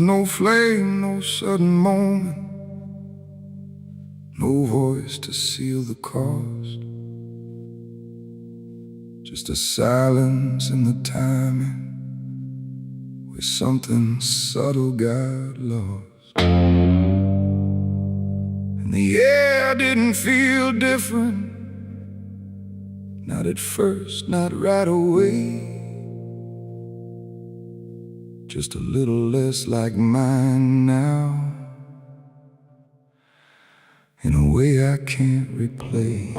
no flame, no sudden moment, no voice to seal the cost. Just a silence in the timing, where something subtle got lost. And the air didn't feel different, not at first, not right away. Just a little less like mine now, in a way I can't replay.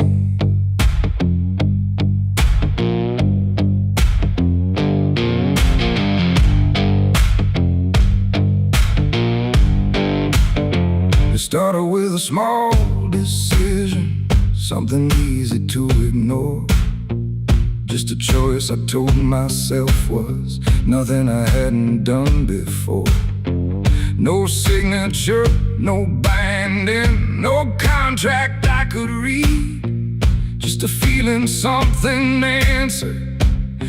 It started with a small decision, something easy to ignore. Just a choice I told myself was nothing I hadn't done before. No signature, no binding, no contract I could read. Just a feeling something answered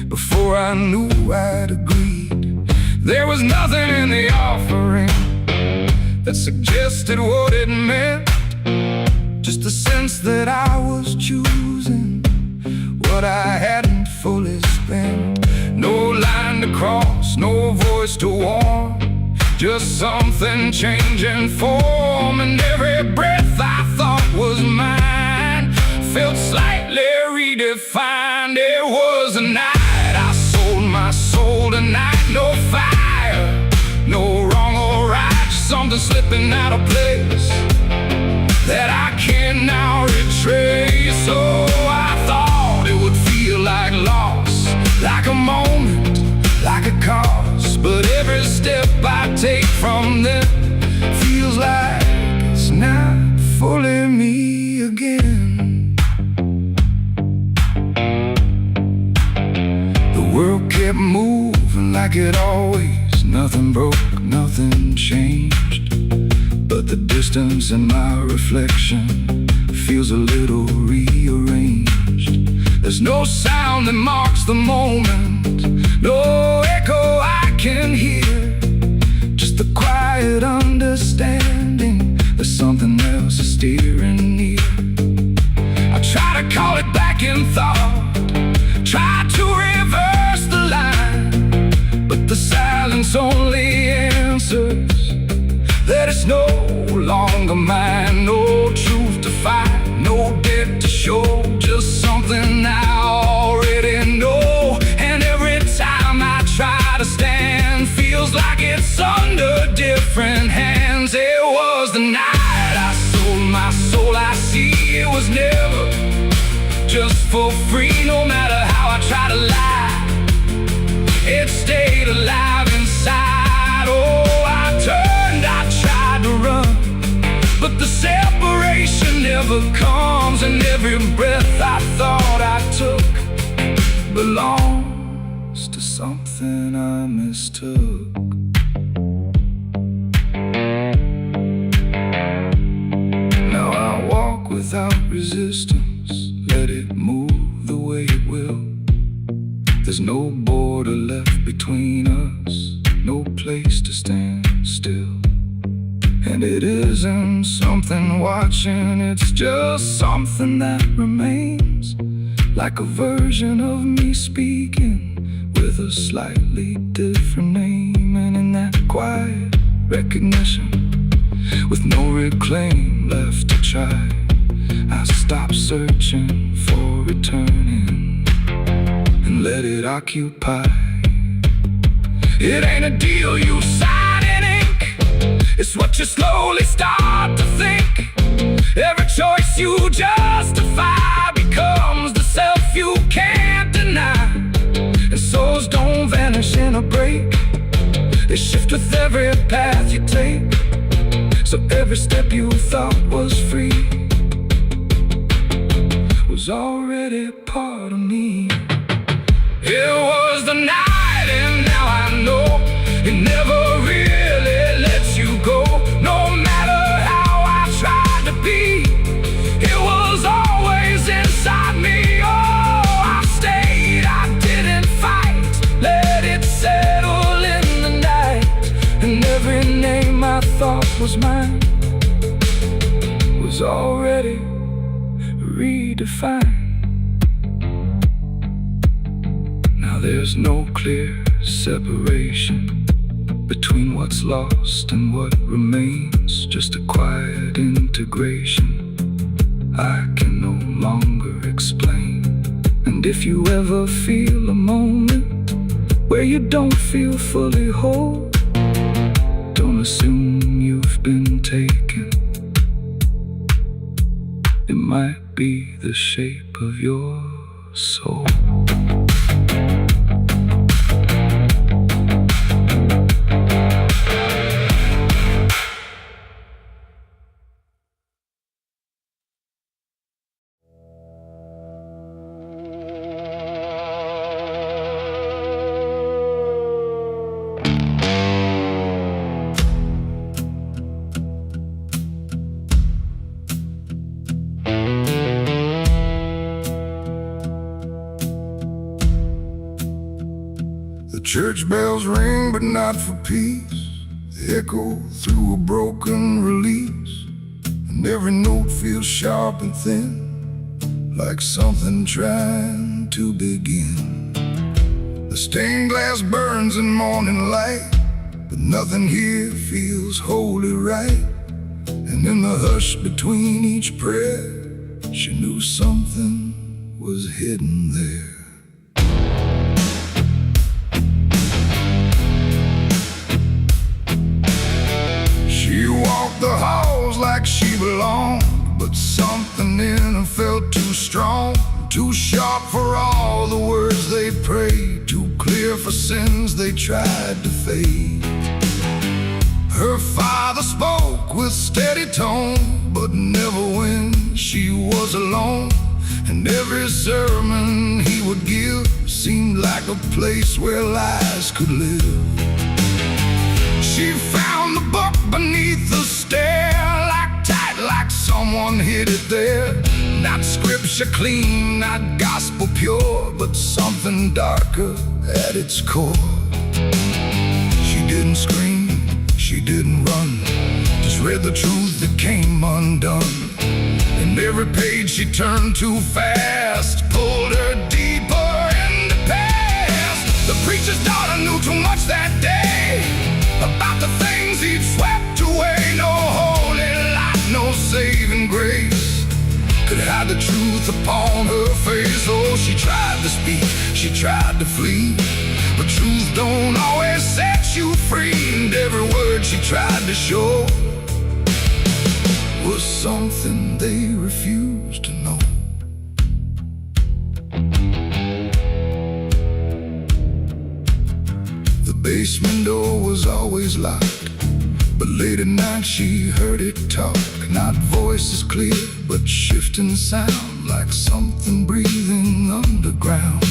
before I knew I'd agreed. There was nothing in the offering that suggested what it meant, just the sense that I was choosing what I hadn't fully spent. No line to cross, no voice to warn, just something changing form. And every breath I thought was mine felt slightly redefined. It was a night I sold my soul tonight. No fire, no wrong or right, just something slipping out of place that I can now retrace. So I thought it would feel like loss, like a moment, like a cause. But every step I take from them feels like it's not fully me again. The world kept moving like it always, nothing broke, nothing changed. But the distance in my reflection feels a little rearranged. There's no sound that marks the moment, no echo I can hear, just the quiet understanding that something else is steering near. I try to call it back in thought, try to reverse the line, but the silence only answers that it's no longer mine. No truth to fight, no debt to show, just something I already know. And every time I try to stand, feels like it's under different hands. It was the night I sold my soul. I see it was never just for free. No matter how I try to lie, it stayed alive inside. Oh, I turned, I tried to run, but the separation never comes. And every breath I thought I took belongs to something I mistook. Now I walk without resistance, let it move the way it will. There's no border left between us, no place to stand still. And it isn't something watching, it's just something that remains, like a version of me speaking with a slightly different name. And in that quiet recognition, with no reclaim left to try, I stop searching for returning and let it occupy. It ain't a deal you sign in ink, it's what you slowly start to think. Every choice you justify becomes the self you can't deny. And souls don't vanish in a break, they shift with every path you take. So every step you thought was free was already part of me. It was the night, and now I know it never really lets you go. No matter how I tried to be, it was always inside me. Oh, I stayed, I didn't fight, let it settle in the night. And every was mine was already redefined. Now there's no clear separation between what's lost and what remains, just a quiet integration I can no longer explain. And if you ever feel a moment where you don't feel fully whole, don't assume you've been taken. It might be the shape of your soul. The church bells ring, but not for peace. They echo through a broken release, and every note feels sharp and thin, like something trying to begin. The stained glass burns in morning light, but nothing here feels wholly right. And in the hush between each prayer, she knew something was hidden there. She walked the halls like she belonged, but something in her felt too strong, too sharp for all the words they prayed, too clear for sins they tried to fade. Her father spoke with steady tone, but never when she was alone. And every sermon he would give seemed like a place where lies could live. She found the book beneath the stair, locked tight like someone hid it there. Not scripture clean, not gospel pure, but something darker at its core. She didn't scream, she didn't run, just read the truth that came undone. And every page she turned too fast pulled her deeper into past. The preacher's daughter knew too much that day about the things he'd swept away. No holy light, no saving grace could hide the truth upon her face. Oh, she tried to speak, she tried to flee, but truth don't always set you free. And every word she tried to show was something they refused to know. The basement door was always locked, but late at night she heard it talk. Not voices clear, but shifting sound, like something breathing underground.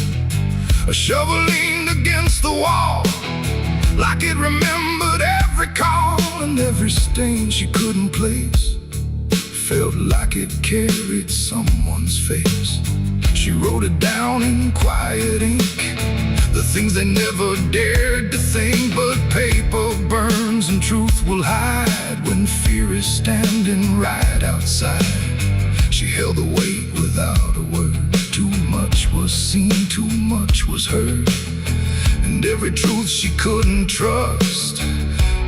A shovel leaned against the wall, like it remembered every call. And every stain she couldn't place felt like it carried someone's face. She wrote it down in quiet ink, the things they never dared to think. But paper burns and truth will hide when fear is standing right outside. She held the weight without a word. Too much was seen, too much was heard, and every truth she couldn't trust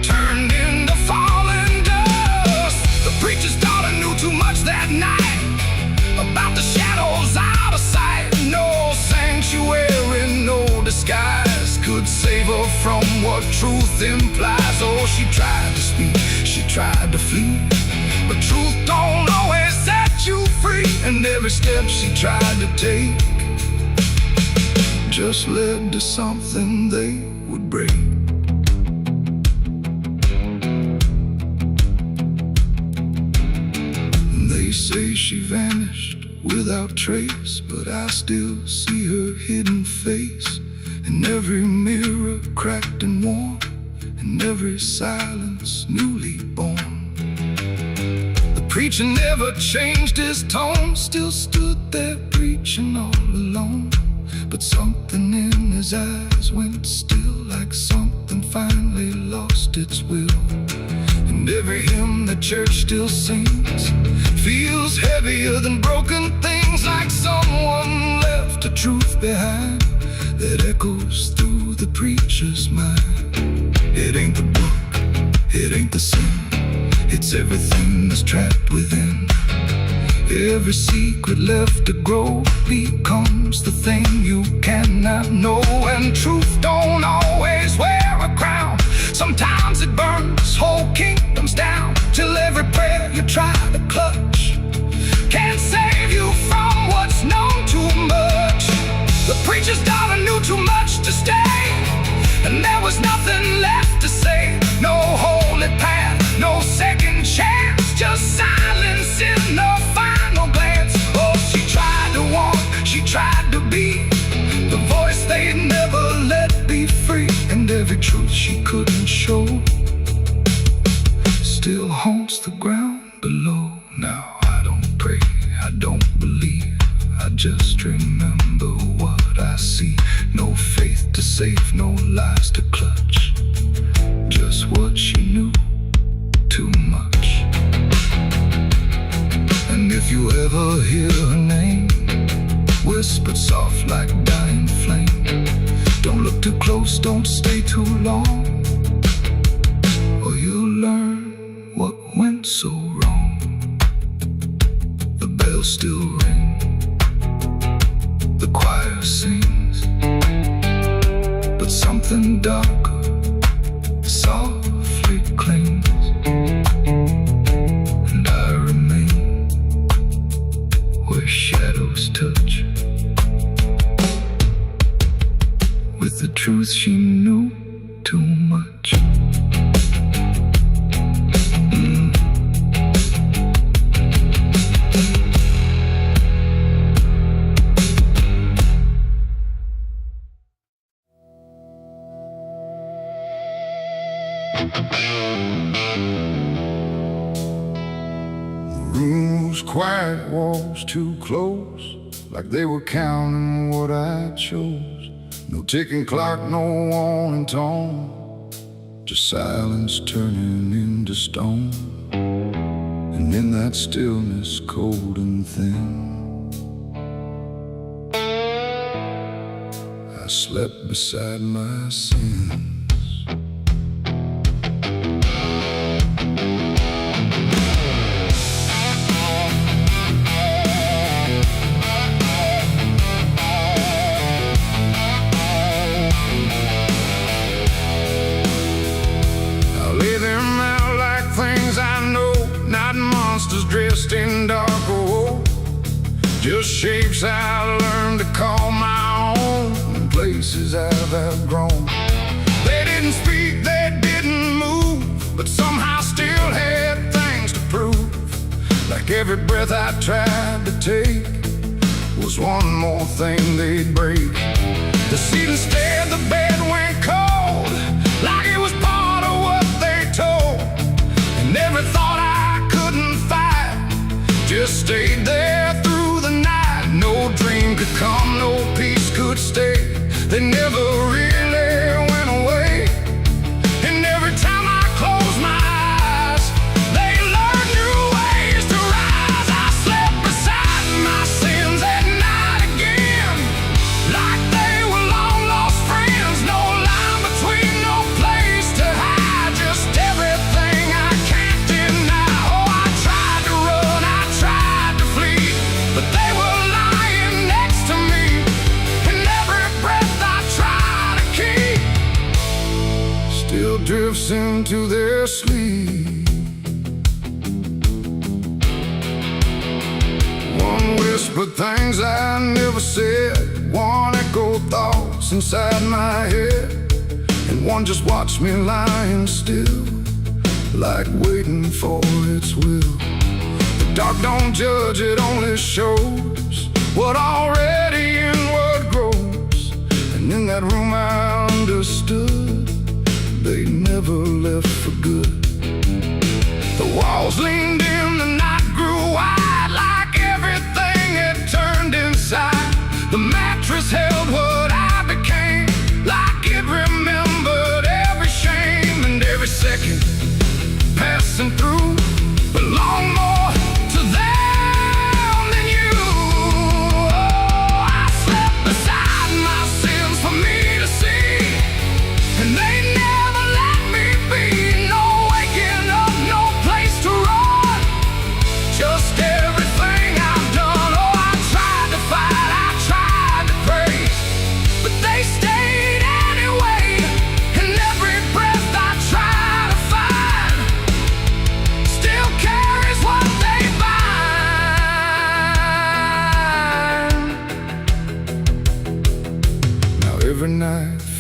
turned into falling dust. The preacher's daughter knew too much that night about the shadows out of sight. No sanctuary, no disguise could save her from what truth implies. Oh, she tried to speak, she tried to flee, but truth don't always set you free. And every step she tried to take just led to something they would break. They say she vanished without trace, but I still see her hidden face in every mirror cracked and worn, in every silence newly born. The preacher never changed his tone, still stood there preaching all alone. But something in his eyes went still, like something finally lost its will. And And every hymn the church still sings feels heavier than broken things, like someone left a truth behind that echoes through the preacher's mind. It ain't the book, it ain't the sin, it's everything that's trapped within. Every secret left to grow becomes the thing you cannot know. And truth don't always wear a crown. Sometimes it burns whole kingdoms down, till every prayer you try to clutch can't save you from what's known too much. The preacher's daughter knew too much to stay, and there was nothing left to say. No holy path, no second chance, just silence in the final glance. Oh, she tried to want, she tried to be the voice they'd never let be free. And every truth she couldn't show still haunts the ground below. Now I don't pray, I don't believe, I just remember what I see. No faith to save, no lies to clutch, just what she knew, too much. And if you ever hear her name whispered soft like dying flame, don't look too close, don't stay too long, or you'll learn what went so wrong. The bells still ring, the choir sings, but something darker softly clings. And I remain where shadows touch, with the truth she knew too much. The room was quiet, walls too close, like they were counting what I chose. No ticking clock, no warning tone, just silence turning into stone. And in that stillness, cold and thin, I slept beside my sins. Dressed in dark gold, just shapes I learned to call my own, and places I've outgrown. They didn't speak, they didn't move, but somehow still had things to prove. Like every breath I tried to take was one more thing they'd break. The seat instead, the bed went cold, like it was part of what they told. And every thought I couldn't fight just stayed there through the night. No dream could come, no peace could stay. They never really went away. And every time I close my eyes, they learn new ways to rise. I slept beside my sins at night again, like they were long lost friends. No line between, no place to hide, just everything I can't deny. Oh, I tried to run, I tried to flee, but they were lying next to me. And every breath I try to keep still drifts into their sleep. One whispered things I never said, one echoed thoughts inside my head, and one just watched me lying still, like waiting for its will. The dark don't judge, it only shows what already inward grows. And in that room I understood they never left for good. The walls leaned in, the night grew wide, like everything had turned inside. The mattress held what I became, like it remembered every shame. And every second passed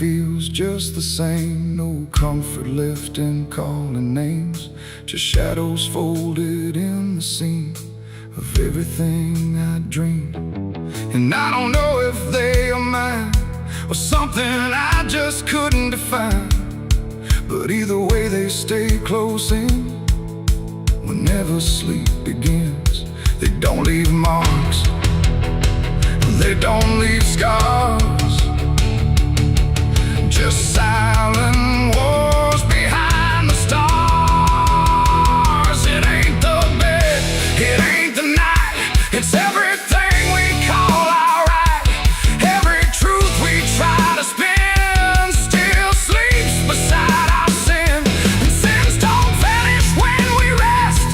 feels just the same. No comfort left in calling names, just shadows folded in the seam of everything I dreamed. And I don't know if they are mine or something I just couldn't define, but either way they stay close in. Whenever sleep begins, they don't leave marks, they don't leave scars, just silent wars behind the stars. It ain't the bed, it ain't the night, it's everything we call our right. Every truth we try to spin still sleeps beside our sin. And sins don't vanish when we rest,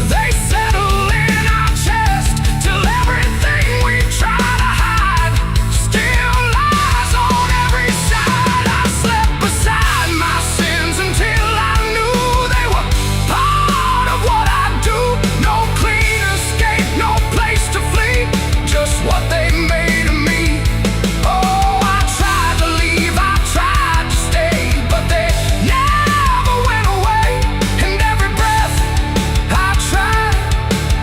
they settle in our chest till everything we try to hide still lies on every side. I slept beside my sins until I knew they were part of what I do. No clean escape, no place to flee, just what they made of me. Oh, I tried to leave, I tried to stay, but they never went away. And every breath I tried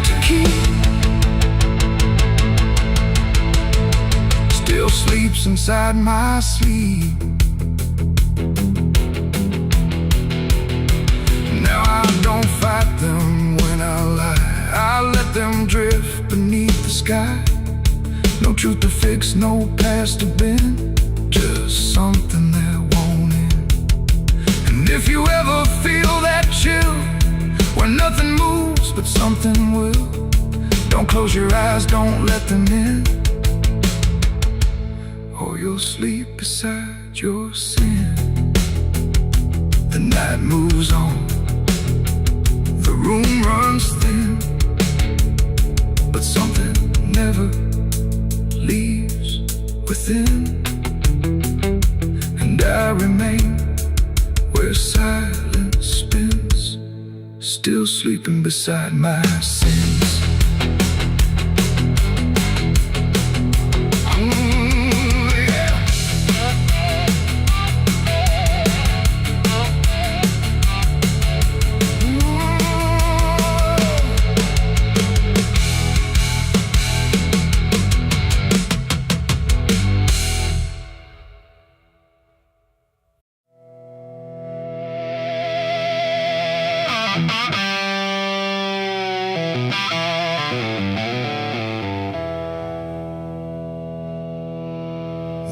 to keep still sleeps inside my sleep. Now I don't fight them when I lie, I let them drift beneath the sky. No truth to fix, no past to bend, just something that won't end. And if you ever feel that chill where nothing moves but something will, don't close your eyes, don't let them in, or you'll sleep beside your sin. The night moves on, the room runs thin, but something never leaves within. And I remain where silence spins, still sleeping beside my sins.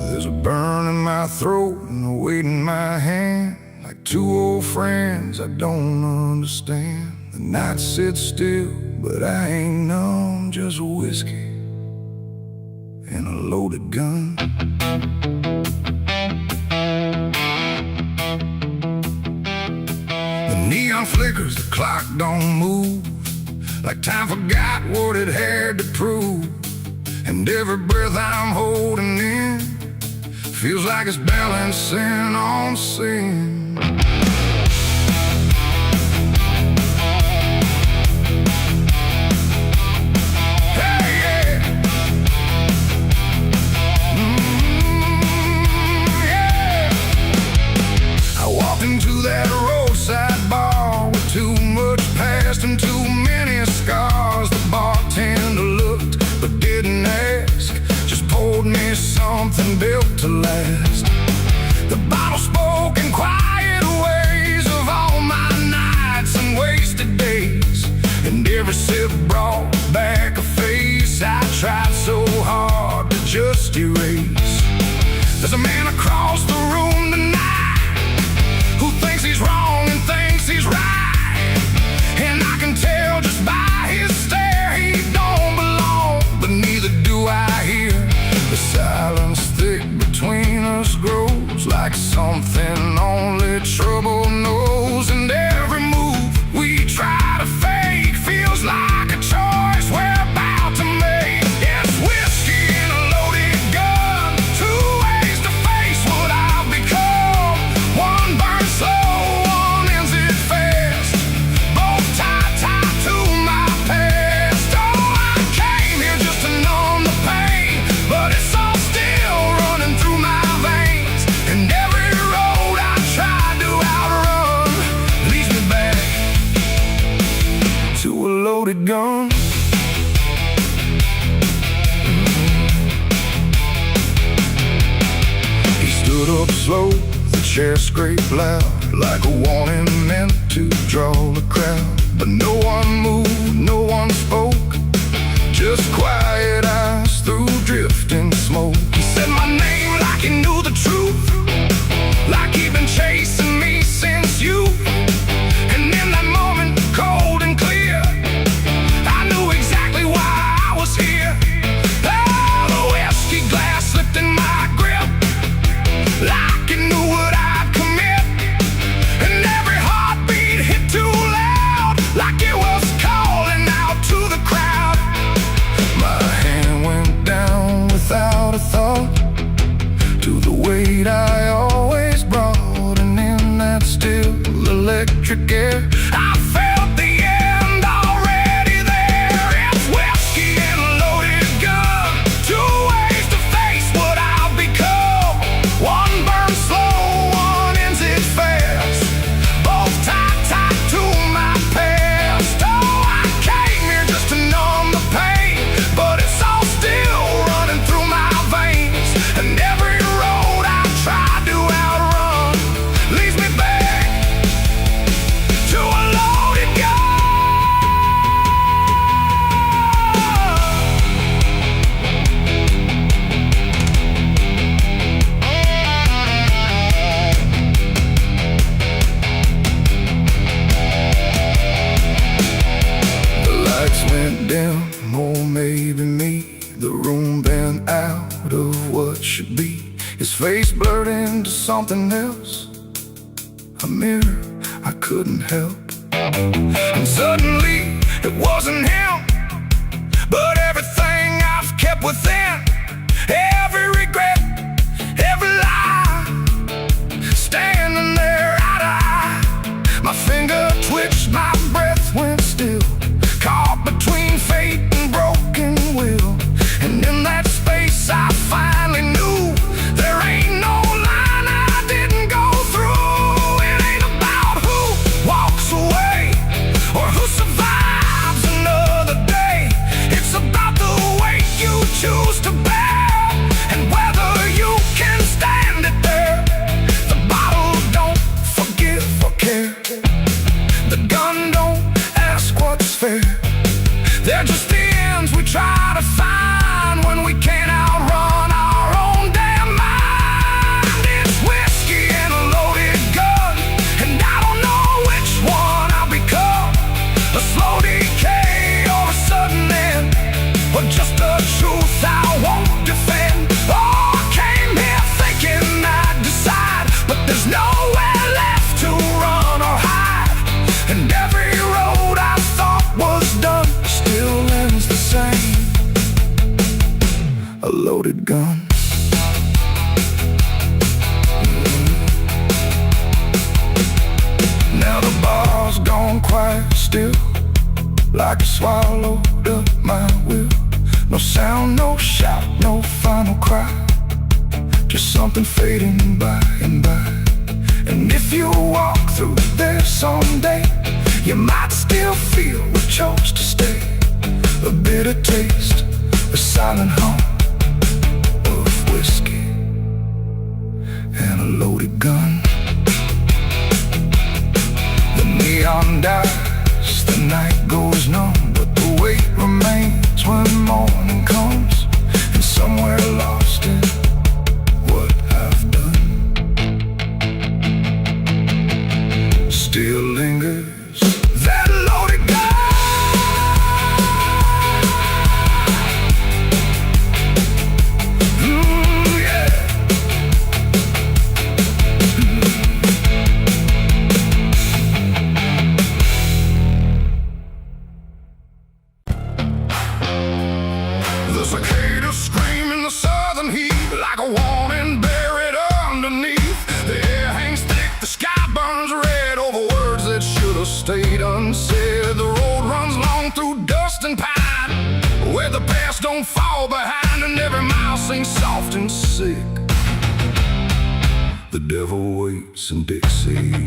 There's a burn in my throat and a weight in my hand, like two old friends I don't understand. The night sits still, but I ain't numb, just whiskey and a loaded gun. The neon flickers, the clock don't move, like time forgot what it had to prove. And every breath I'm holding in feels like it's balancing on sin. Hey, yeah. Yeah. I walked into that roadside bar with too much past and too many scars. The bartender looked but didn't ask, just poured me something built to last. The bottle spoke in quiet ways of all my nights and wasted days, and every sip brought back a face I tried so hard to just erase. There's a man across the room tonight who thinks he's wrong and thinks he's right, and I can tell just by his stare he don't belong, but neither do I here. The silence thick between us grows like something only trouble knows, and every move we try to fake feels like a choice to a loaded gun. He stood up slow, the chair scraped loud, like a warning meant to draw the crowd. But no one moved, no one spoke, just quiet eyes through drifting smoke. He said my name like he knew the truth, like he'd been chasing me since youth. And in that moment, cold and clear, I knew exactly why I was here. Oh, the whiskey glass slipped in my grip, like it knew what I'd commit. And every heartbeat hit too loud, like it was calling out to the crowd. My hand went down without a thought to the weight I always brought, and in that still electric air, I felt the end already there. It's whiskey and a loaded gun, two ways to face what I'll become. One burns slow, one ends it fast, both tied to my past. Oh, I came here just to numb the pain, but it's all still running through my veins. And every road I try to outrun leads me back to a loaded gun. The lights went dim, or maybe me. The room bent out of what should be. His face blurred into something else, a mirror I couldn't help. And suddenly it wasn't him, but everything I've kept within, every regret, every lie, standing there eye to eye. My finger twitched, my breath went still, caught between fate and broken will. And in that space I finally knew there ain't no line I didn't go through. It ain't about who walks away or who survives another day. It's about the weight you choose to bear, and whether you can stand it there. The bottle don't forgive or care, the gun don't ask what's fair. They're just the ends we try to find when we can't outrun our own damn mind. It's whiskey and a loaded gun, and I don't know which one I'll become. A slow decay or a sudden end, or just the truth I won't defend. Oh, I came here thinking I'd decide, but there's nowhere left to run or hide. And every road I thought was done still ends the same, a loaded gun. Now the bar's gone quiet still, like it swallowed up my will. No sound, no shout, no final cry, just something fading by and by. And if you walk through there someday, you might still feel we chose to stay. A bitter taste, a silent hum of whiskey and a loaded gun. The neon dies, the night goes numb, but the weight remains when morning comes. And somewhere lost in what I've done still lingers that loaded gun. The cicadas scream in the southern heat, like a warning buried underneath. The air hangs thick, the sky burns red over words that should have stayed unsaid. The road runs long through dust and pine, where the past don't fall behind, and every mile sings soft and sick. The devil waits in Dixie.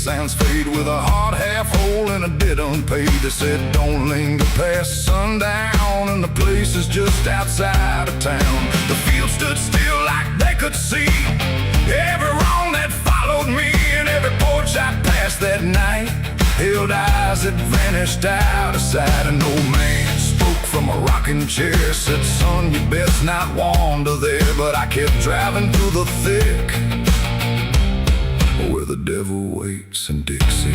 sands fade with a heart half whole and a debt unpaid. They said don't linger past sundown, and the place is just outside of town. The field stood still like they could see every wrong that followed me, and every porch I passed that night held eyes that vanished out of sight. An old man spoke from a rocking chair, said, son, you best not wander there. But I kept driving through the thick where the devil waits in Dixie.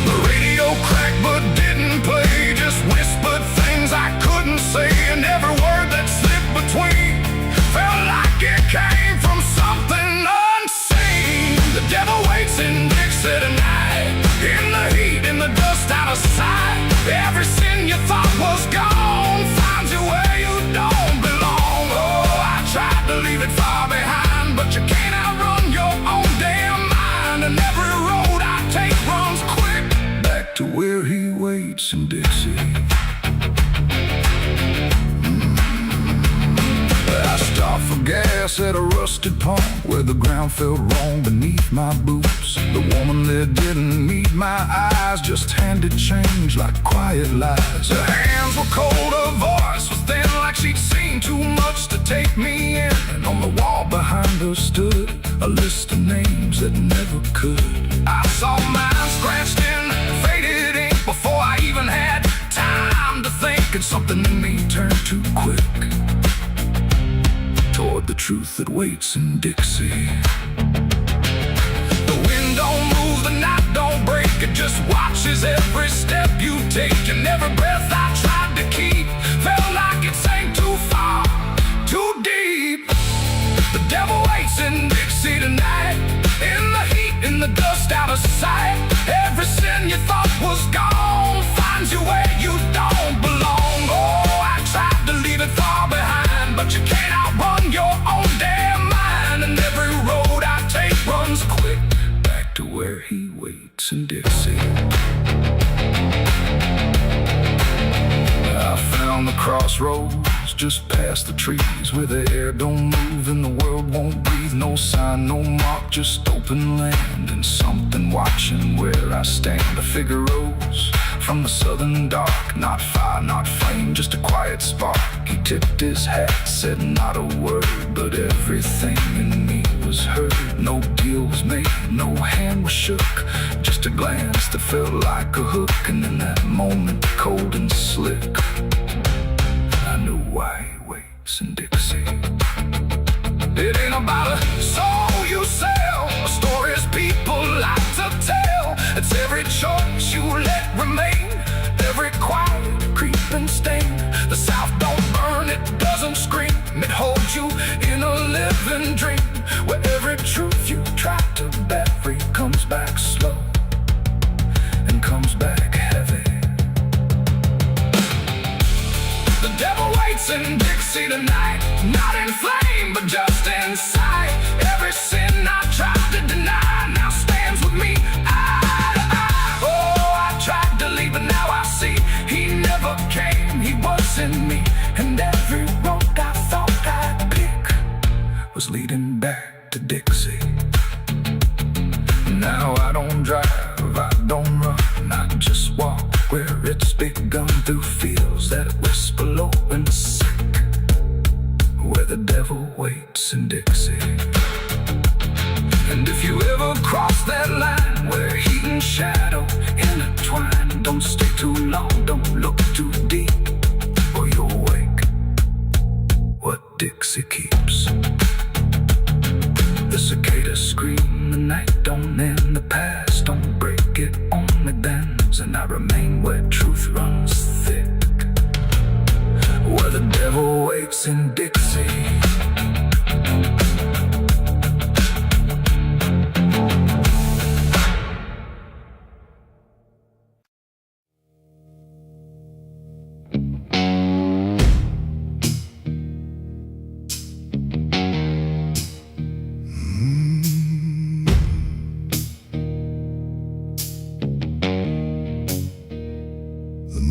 The radio cracked but didn't play, just whispered things I couldn't say, and every word that slipped between felt like it came from something unseen. The devil waits in Dixie tonight, in the heat, in the dust, out of sight. Every sin you thought was gone finds you where you don't belong. Oh, I tried to leave it far behind, but you can't outrun your own damn mind. And every road I take runs quick back to where he waits in Dixie. I stopped for gas at a rusted pump where the ground felt wrong beneath my boots. The woman there didn't need my eyes, just handed change like quiet lies. Her hands were cold, her voice was thin, like she'd seen too much to take me in. And on the wall behind her stood a list of names that never could. I saw mine scratched in faded ink before I even had time to think, and something in me turned too quick toward the truth that waits in Dixie. The wind don't move, the night don't break, it just watches every step you take. And every breath I tried to keep felt like it sank too far, too deep. The devil waits in Dixie tonight, in the heat, in the dust, out of sight. Every sin you thought was gone finds you where you don't belong. Oh, I tried to leave it far behind, but you can't outrun your own damn mind. And every road I take runs quick back to where he waits in Dixie. I found the crossroads just past the trees where the air don't move and the world won't breathe. No sign, no mark, just open land and something watching where I stand. A figure rose from the southern dark, not fire, not flame, just a quiet spark. He tipped his hat, said not a word, but everything in me was heard. No deal was made, no hand was shook, just a glance that felt like a hook. And in that moment, cold and slick, I knew why he waits in Dixie. It ain't about a soul you sell, or stories people like to tell. It's every choice you let remain, every quiet creeping stain. The South don't burn, it doesn't scream, it holds you in a living dream, where every truth you try to bury comes back slow and comes back heavy. The devil waits in Dixie tonight, not in flame, but just inside. Every sin I tried to deny now stands with me eye to eye. Oh, I tried to leave, but now I see he never came, he was in me. And every road I thought I'd pick was leading back to Dixie. Now I don't drive, I don't run, I just walk where it's begun, through fields that whisper low and sick, where the devil waits in Dixie. And if you ever cross that line where heat and shadow intertwine, don't stay too long, don't look too deep, or you'll wake what Dixie keeps. The cicadas scream, the night don't end, the past don't break, it only bends. And I remain where truth runs thick, where the devil waits in Dixie.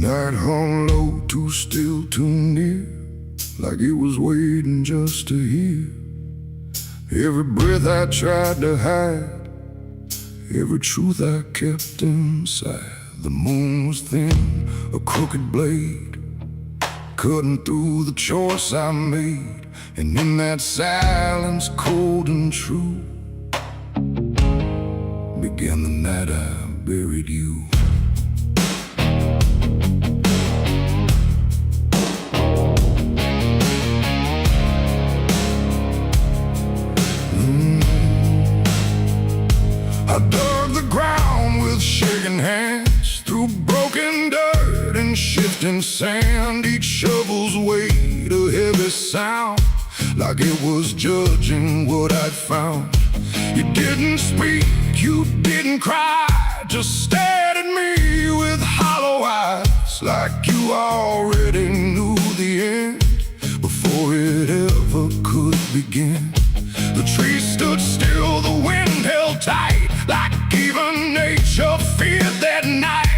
Night hung low, too still, too near, like it was waiting just to hear. Every breath I tried to hide every truth I kept inside. The moon was thin, a crooked blade, cutting through the choice I made. And in that silence, cold and true, began the night I buried you. I dug the ground with shaking hands, through broken dirt and shifting sand. Each shovel's weight a heavy sound, like it was judging what I'd found. You didn't speak, you didn't cry, just stared at me with hollow eyes, like you already knew the end before it ever could begin. The trees stood still, the wind held tight, like even nature feared that night.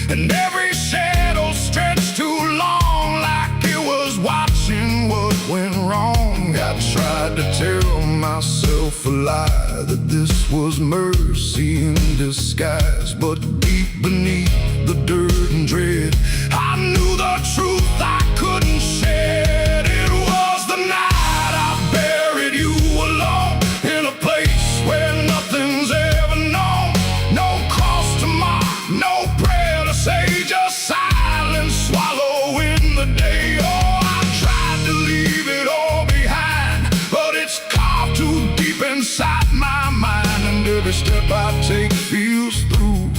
And every shadow stretched too long, like it was watching what went wrong. I tried to tell myself a lie, that this was mercy in disguise. But deep beneath the dirt and dread, I knew the truth I couldn't shed. It was the night I buried you alone, in a place where nothing's ever known. No cross to mark, no prayer to say, just silence swallowing the day. Oh, I tried to leave it all behind, but it's carved too deep inside my mind. And every step I take feels through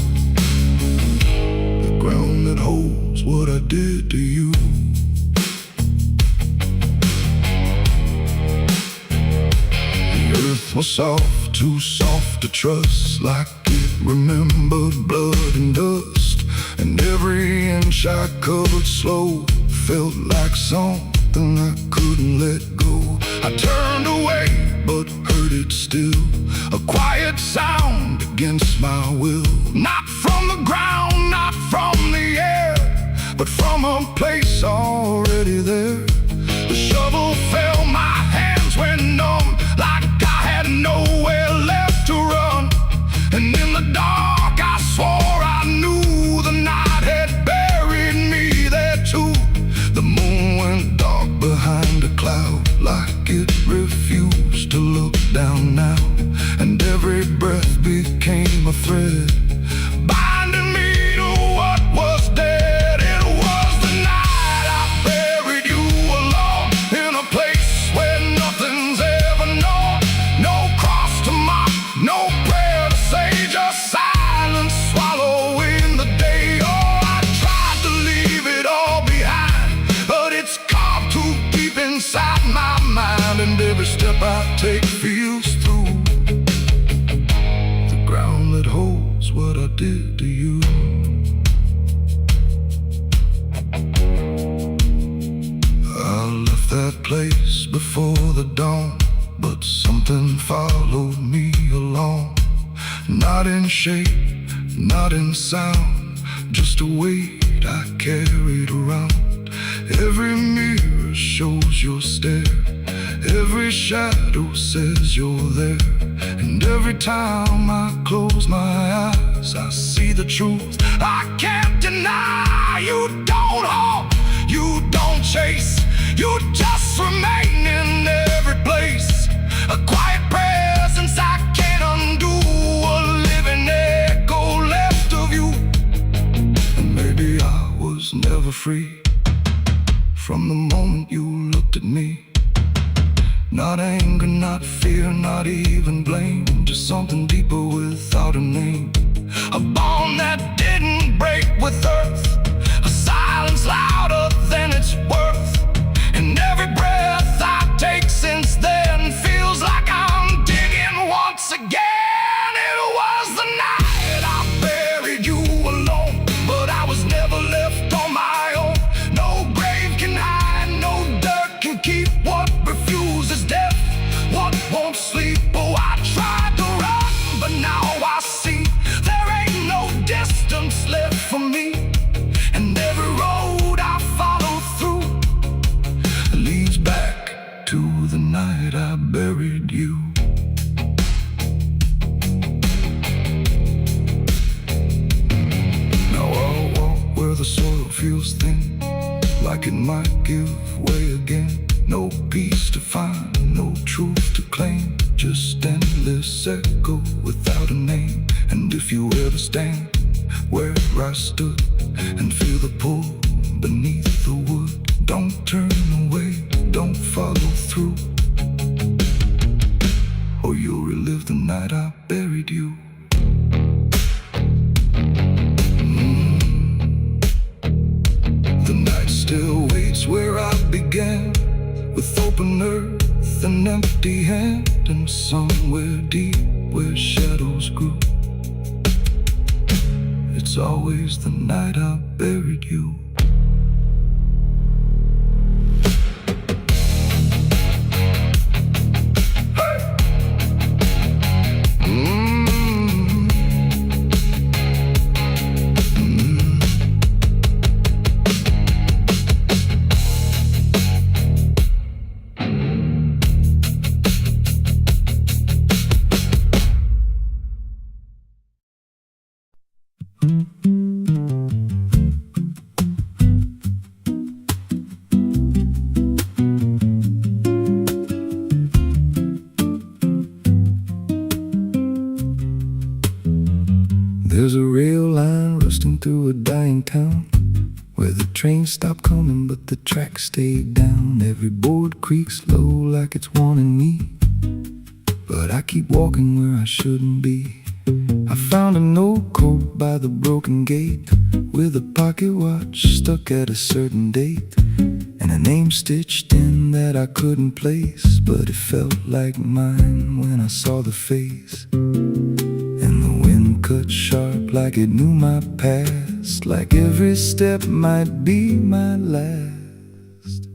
the ground that holds what I did to you. The earth was soft, too soft to trust, like it remembered blood and dust. And every inch I covered slow felt like something I couldn't let go. I turned away, but heard it still, a quiet sound against my will. Not from the ground, not from the air, but from a place already there. The shovel fell, my hands went numb, like I had nowhere left to run. And in the dark I swore I knew the night had buried me there too. The moon went dark behind a cloud, like it refused to look down now. And every breath became a thread, binding me to what was dead. It was the night I buried you alone, in a place where nothing's ever known. No cross to mark, no prayer to say, just silence swallowing the day. Oh, I tried to leave it all behind, but it's carved too deep inside my mind. And every step I take feels through the ground that holds what I did to you. I left that place before the dawn, but something followed me along. Not in shape, not in sound, just a weight I carried around. Every mirror shows your stare, every shadow says you're there. And every time I close my eyes, I see the truth I can't deny. You don't haunt, you don't chase, you just remain in every place. A quiet presence I can't undo, a living echo left of you. And maybe I was never free from the moment you looked at me. Not anger, not fear, not even blame, just something deeper without a name. A bond that didn't break with earth, a silence louder than its worth. And every breath I take since then feels like I'm digging once again. It was the night I buried you alone, but I was never left on my own. No grave can hide, no dirt can keep what refuses death, what won't sleep. Oh, I tried to run, but now I see there ain't no distance left for me. And every road I follow through leads back to the night I buried you. might give way again. No peace to find, no truth to claim, just endless echo without a name. And if you ever stand where I stood and feel the pull beneath the wood, don't turn away, don't follow through, or you'll relive the night I buried you. The night still waits where I began, with open earth and empty hand, and somewhere deep where shadows grew, it's always the night I buried you. There's a rail line rusting through a dying town, where the trains stop coming but the tracks stay down. Every board creaks low like it's warning me, but I keep walking where I shouldn't be. I found a note code by the broken gate, with a pocket watch stuck at a certain date, and a name stitched in that I couldn't place, but it felt like mine when I saw the face. And the wind cut sharp like it knew my past, like every step might be my last.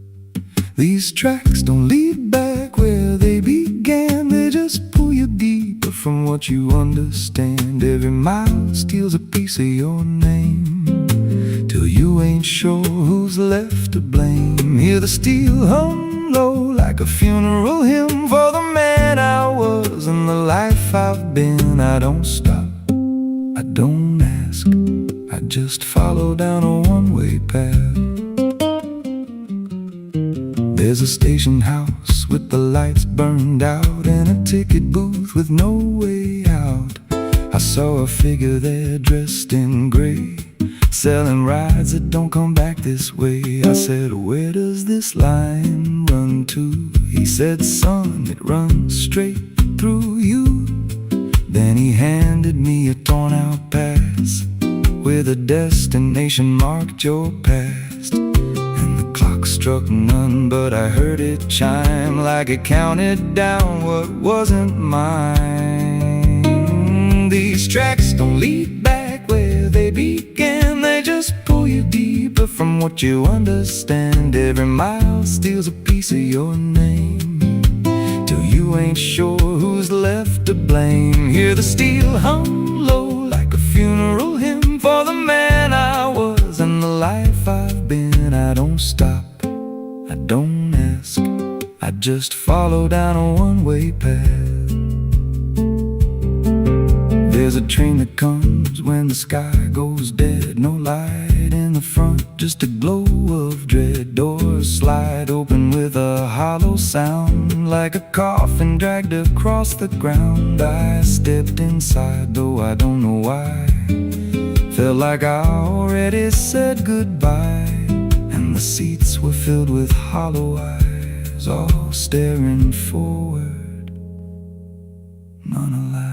These tracks don't lead back where they began, they just pull you deeper from what you understand. Every mile steals a piece of your name, till you ain't sure who's left to blame. Hear the steel hum low like a funeral hymn for the man I was and the life I've been. I don't stop, I don't ask, I just follow down a one-way path. There's a station house with the lights burned out, and a ticket booth with no way out. I saw a figure there dressed in gray, selling rides that don't come back this way. I said, where does this line run to? He said, son, it runs straight through you. Then he handed me a torn out pass, with a destination marked your past. And the clock struck none, but I heard it chime like it counted down what wasn't mine. These tracks don't lead back where they began, they just pull you deeper from what you understand. Every mile steals a piece of your name, till you ain't sure who's left to blame. Hear the steel hum low like a funeral hymn for the man I was and the life I've been. I don't stop, I don't ask, I just follow down a one-way path. There's a train that comes when the sky goes dead, no light in the front, just a glow of dread. Doors slide open with a hollow sound, like a coffin dragged across the ground. I stepped inside, though I don't know why, felt like I already said goodbye. And the seats were filled with hollow eyes, all staring forward, none alive.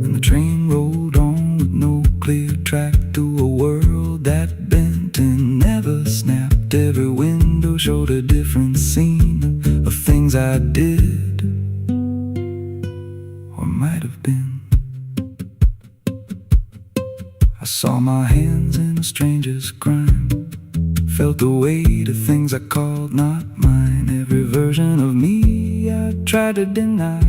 And the train rolled on with no clear track, through a world that bent and never snapped. Every window showed a different scene of things I did, or might have been. I saw my hands in a stranger's crime, felt the weight of things I called not mine. Every version of me I tried to deny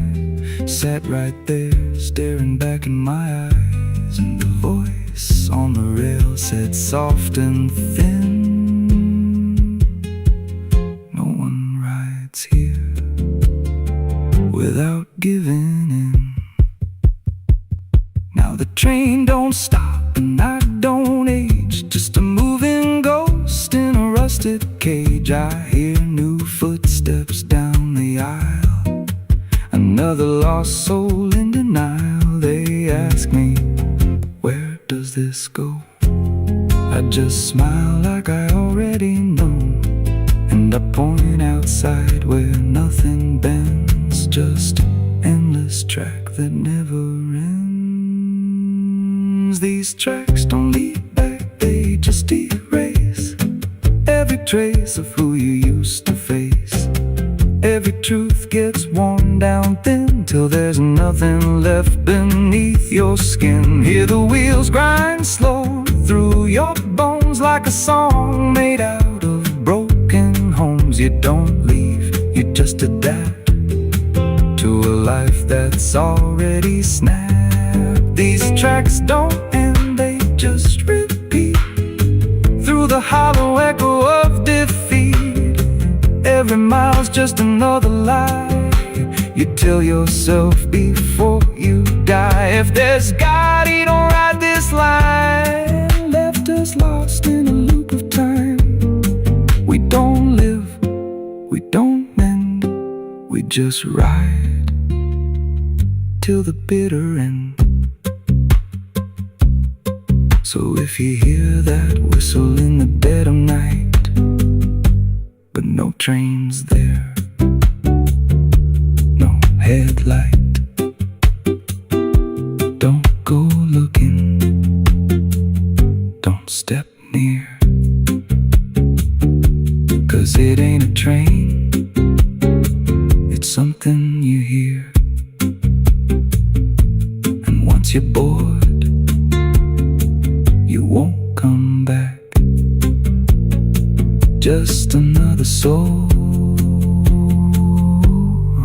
sat right there, staring back in my eyes. And the voice on the rail said soft and thin, no one rides here without giving in. Now the train don't stop and I don't age, just a move rusted cage, I hear new footsteps down the aisle. Another lost soul in denial. They ask me, where does this go? I just smile like I already know, and I point outside where nothing bends, just an endless track that never ends. These tracks don't lead back, they just erase every trace of who you used to face. Every truth gets worn down thin till there's nothing left beneath your skin. Hear the wheels grind slow through your bones like a song made out of broken homes. You don't leave, you just adapt to a life that's already snapped. These tracks don't end, they just repeat through the hollow echo of defeat. Every mile's just another lie you tell yourself before you die. If there's God, He don't write this line, left us lost in a loop of time. We don't live, we don't mend, we just ride till the bitter end. So if you hear that whistle in the dead of night, but no train's there, no headlight, don't go looking, don't step near, 'cause it ain't a train, it's something you hear. And once you're bored, you won't come back. Just another soul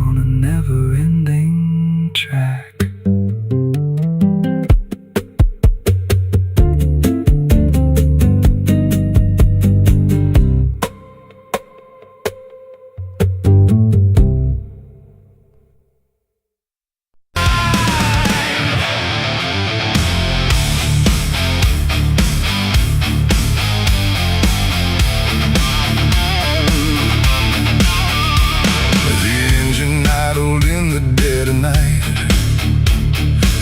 on a never-ending track.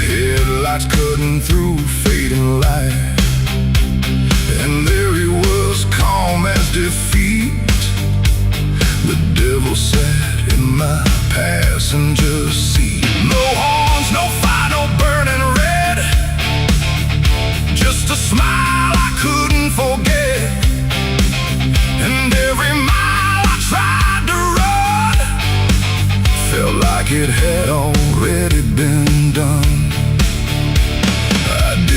Headlights cutting through fading light, and there he was, calm as defeat. The devil sat in my passenger seat. No horns, no fire, no burning red, just a smile I couldn't forget. And every mile I tried to run felt like it had already been done.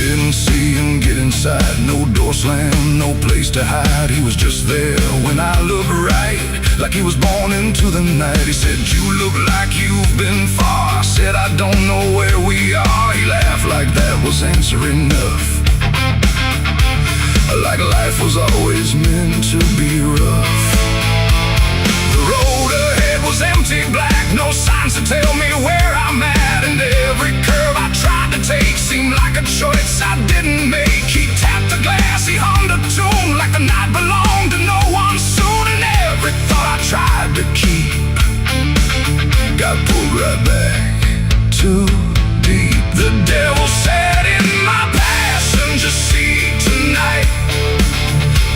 Didn't see him get inside, no door slam, no place to hide. He was just there when I looked right, like he was born into the night. He said, you look like you've been far. I said, I don't know where we are. He laughed like that was answer enough, like life was always meant to be rough. The road ahead was empty, black, no signs to tell me where I'm at. And every curve I tried to take seemed like a choice I didn't make. He tapped the glass, he hummed a tune like the night belonged to no one soon. And every thought I tried to keep got pulled right back too deep. The devil sat in my passenger seat tonight,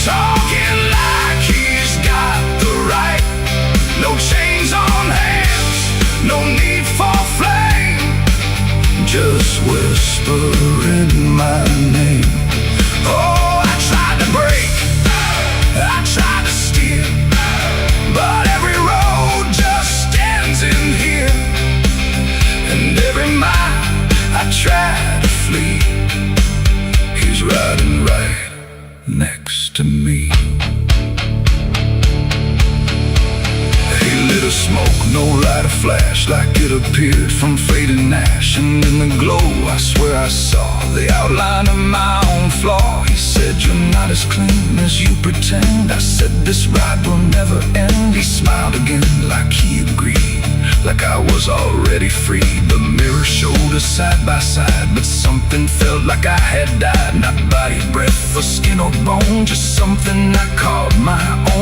talking like he's got the right. No chains on hands, no need for flame, just whispering my name. Oh, I tried to break, I tried to steer, but every road just ends in here. And every mile I try to flee, he's riding right next to me. He lit a smoke, no light, a flash, like it appeared from fading ash. And in the glow I swear I saw the outline of my own flaw. He said, you're not as clean as you pretend. I said, this ride will never end. He smiled again like he agreed, like I was already free. The mirror showed us side by side, but something felt like I had died. Not body, breath, or skin or bone, just something I called my own.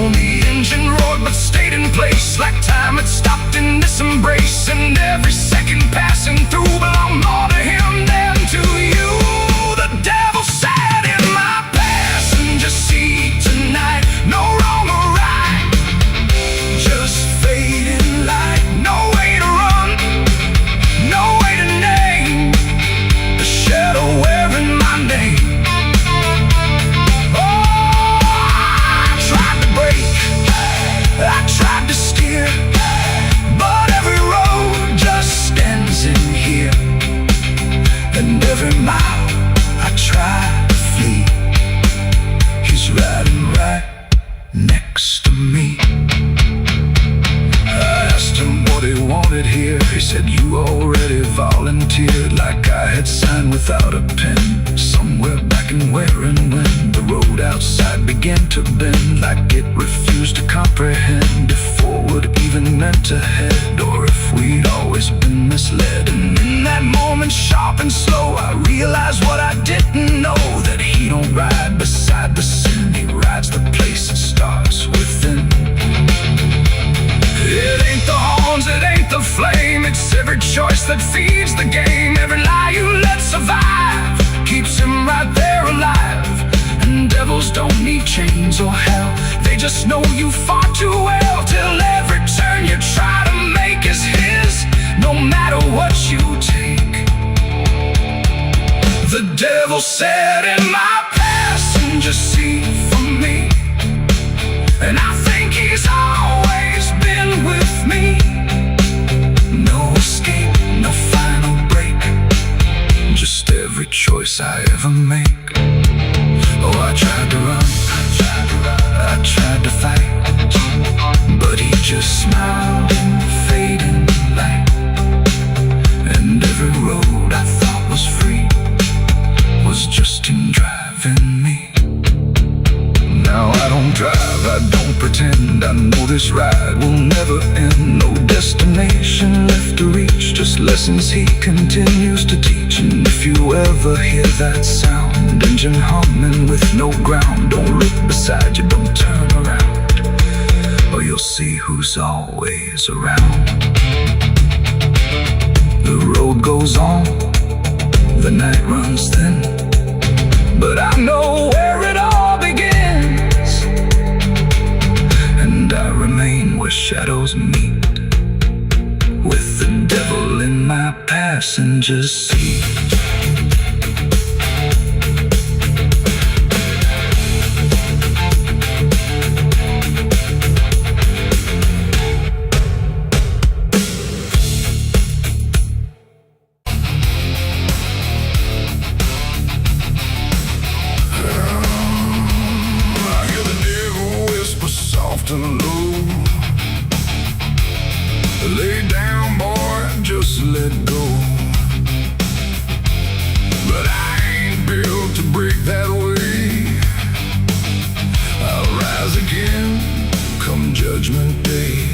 They said you already volunteered, like I had signed without a pen. Somewhere back in where and when the road outside began to bend, like it refused to comprehend if forward even meant to head, or if we'd always been misled. And in that moment, sharp and slow, I realized what I didn't know, that he don't ride beside the sin, he rides the place that starts within. It ain't the horns, it ain't the flame, it's every choice that feeds the game. Every lie you let survive keeps him right there alive. And devils don't need chains or hell, they just know you far too well, till every turn you try to make is his, no matter what you take. The devil sat in my passenger seat for me, and I think he's always been with me. No escape, no final break, just every choice I ever make. Oh, I tried to run, I tried to fight, but he just smiled in the fading light. And every road I thought was free was just him driving me. Now I don't drive, I don't pretend, I know this ride will never end. No destination left to reach, just lessons he continues to teach. And if you ever hear that sound, engine humming with no ground, don't look beside you, don't turn around, or you'll see who's always around. The road goes on, the night runs thin, but I know where it all begins, and I remain where shadows meet, with the devil in my passenger seat. And low, lay down, boy, just let go. But I ain't built to break that way. I'll rise again come judgment day.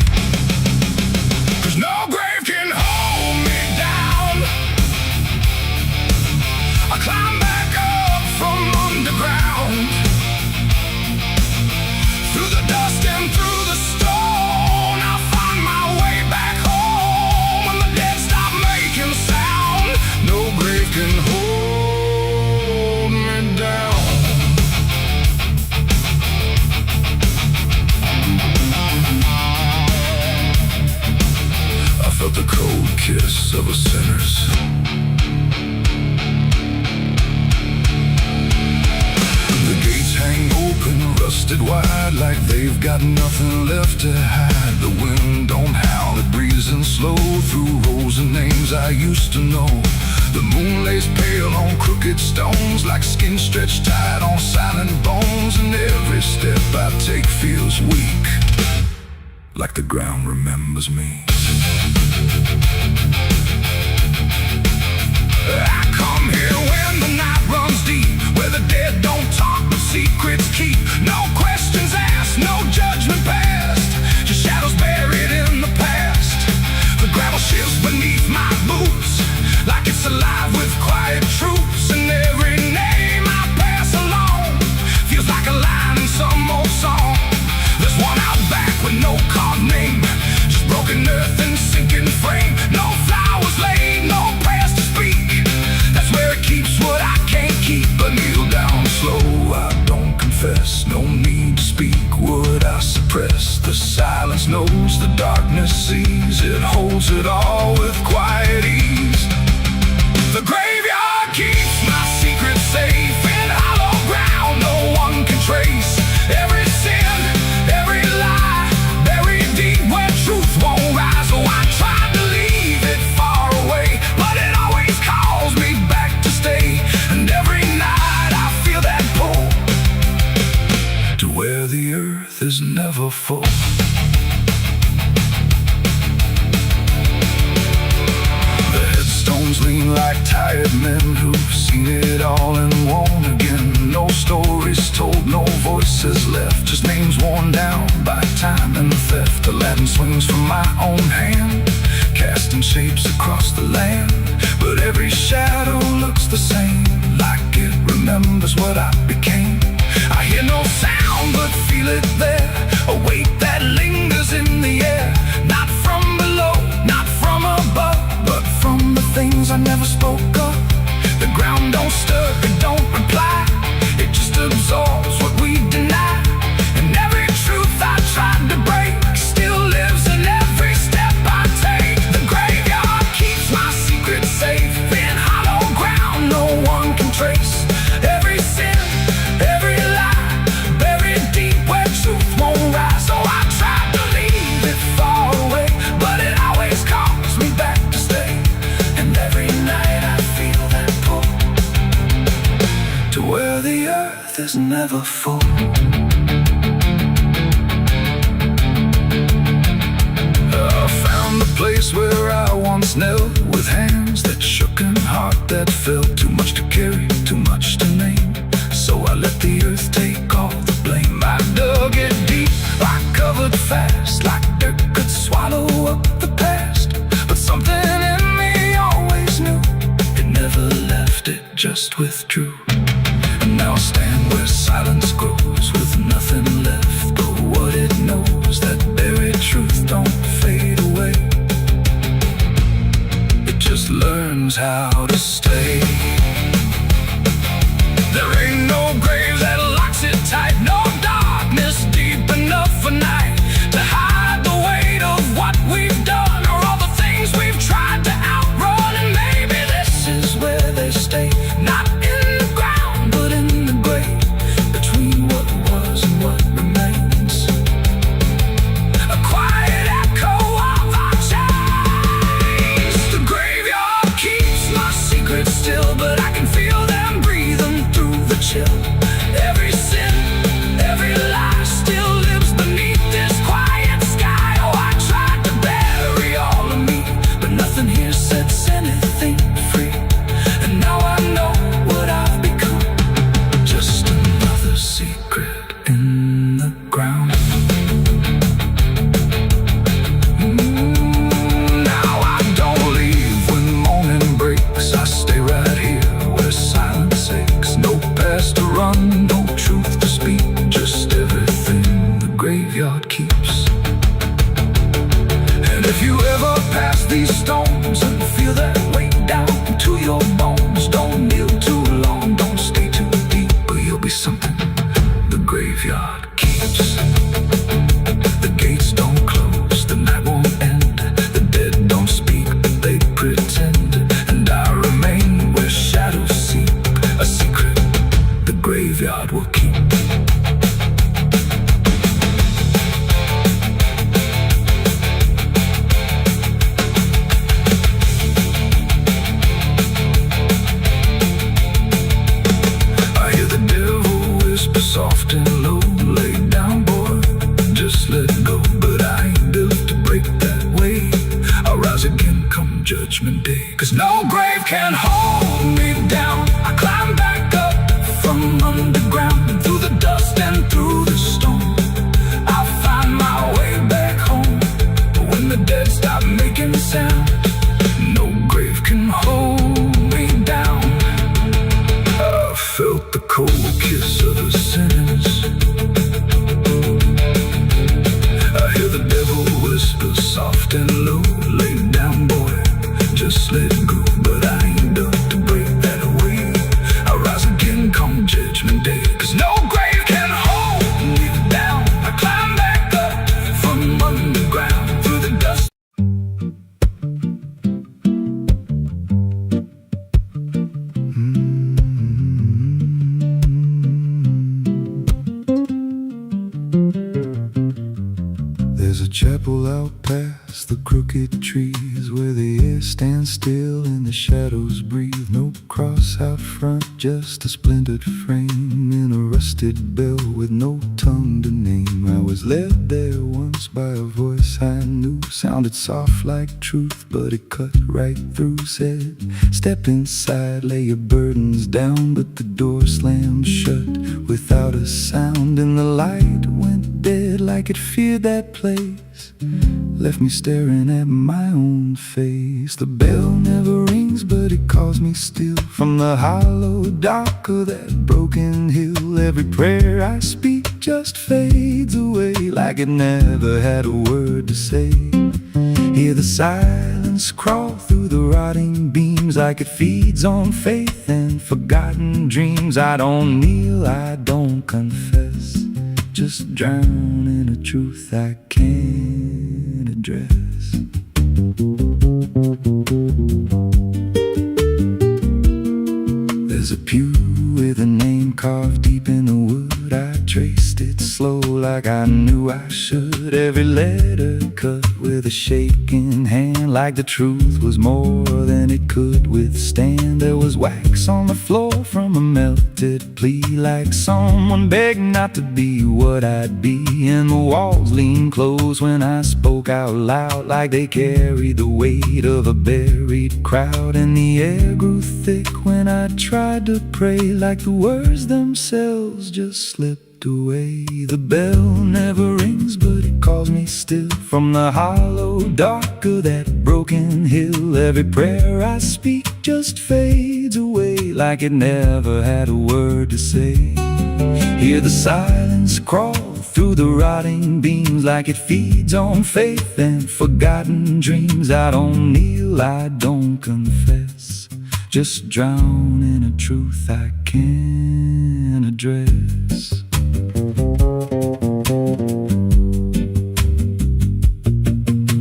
'Cause no grave can hold me down. I climb back up from underground, through the dust and through the stone. I'll find my way back home when the dead stop making sound. No grave can hold me down. I felt the cold kiss of a sinner's. The gates hang open, rusted wide, like they've got nothing left to hide. The wind don't howl, it breathes in slow through rows of names I used to know. The moon lays pale on crooked stones, like skin stretched tight on silent bones. And every step I take feels weak, like the ground remembers me. I come here when the night runs deep, where the dead don't talk but secrets keep. No questions asked, no judgment passed, just shadows buried in the past. The gravel shifts beneath my boots, like it's alive with quiet troops. And every name I pass along feels like a line in some old song. There's one out back with no carved name, just broken earth and sinking frame. No flowers laid, no prayers to speak, that's where it keeps what I can't keep. But kneel down slow, I don't confess, no need to speak what I suppress. The silence knows, the darkness sees, it holds it all with quiet ease. The graveyard keeps my secret safe in hollow ground no one can trace. Every sin, every lie, buried deep where truth won't rise. Oh, I tried to leave it far away, but it always calls me back to stay. And every night I feel that pull to where the earth is never full. Bones lean like tired men who've seen it all and won't again. No stories told, no voices left, just names worn down by time and theft. Aladdin swings from my own hand, casting shapes across the land. But every shadow looks the same, like it remembers what I became. I hear no sound but feel it there, a weight that lingers in the air. Not from below, not from above, but from the things I never spoke of. The ground don't stir, it don't reply, it just absorbs what we deny. And every truth I tried to break still lives in every step I take. The graveyard keeps my secret safe in hollow ground no one can trace. Every sin, every lie, buried deep where truth won't rise. So I tried to leave it far away, but it always calls me back to stay. And every night I feel that pull to where the earth is never full. I found the place where I once knelt, with hands that shook and heart that felt. Too much to carry, too much to name, so I let the earth take all the blame. I dug it deep, I covered fast, like dirt could swallow up the past. But something in me always knew, it never left, it just withdrew. And now I stand where silence grows, with nothing left but what it knows. That buried truth don't fade away, it just learns how to stay. There ain't no grave that locks it tight, no darkness deep enough for night to hide the weight of what we've done, or all the things we've tried to outrun. And maybe this is where they stay, not in the ground but in the grave, between what was and what remains. A quiet echo of our chains. The graveyard keeps my secrets still, but I can feel them breathing through the chill. Every sin, every lie still lives beneath this quiet sky. Oh, I tried to bury all of me, but nothing here sets anything free. And now I know what I've become, just another secret in the ground. Now I don't leave when morning breaks, I stay right here where silence aches. No past to run, no truth to speak, just everything the graveyard keeps. And if you ever pass these stones and feel that weight down to your bones, don't kneel too long, don't stay too deep, or you'll be something the graveyard keeps. The gates don't close, the night won't end, the dead don't speak, but they pretend. And I remain where shadows seep, a secret the graveyard will keep. I hear the devil whisper soft and low, lay down boy, just let go. But I ain't built to break that way, I'll rise again come judgment day. Cause no grave can hold me down, I climb back up from underground, and through the dust and through the storm, I'll find my way back home. But when the dead stop making sound, no grave can hold me down. I felt the cold kiss of the sinners, I hear the devil whisper soft and low, lay down boy, just let go. But I ain't done to break that away, I'll rise again come judgment day. Cause no grave can hold me down, I climb back up from underground, through the dust. There's a chapel out past the crooked trees, where the air stands still and the shadows breathe. No cross out front, just a splintered frame in a rusted bell with no tongue to name. I was led there once by a voice I knew, sounded soft like truth, but it cut right through. Said, step inside, lay your burdens down, but the door slammed shut without a sound, and the light went dead like it feared that place, left me staring at my own face. The bell never rings, but it calls me still from the hollow dark of that broken hill. Every prayer I speak just fades away like it never had a word to say. Hear the silence crawl through the rotting beams like it feeds on faith and forgotten dreams. I don't kneel, I don't confess, just drown in a truth I can't address. There's a pew with a name carved deep in the wood. I traced it slow like I knew I should. Every letter cut with a shaking hand, like the truth was more than it could withstand. There was wax on the floor from a melted plea, like someone begged not to be what I'd be. And the walls leaned close when I spoke out loud, like they carried the weight of a buried crowd. And the air grew thick when I tried to pray, like the words themselves just slipped away. The bell never rings, but it calls me still from the hollow dark of that broken hill. Every prayer I speak just fades away like it never had a word to say. Hear the silence crawl through the rotting beams like it feeds on faith and forgotten dreams. I don't kneel, I don't confess, just drown in a truth I can't address.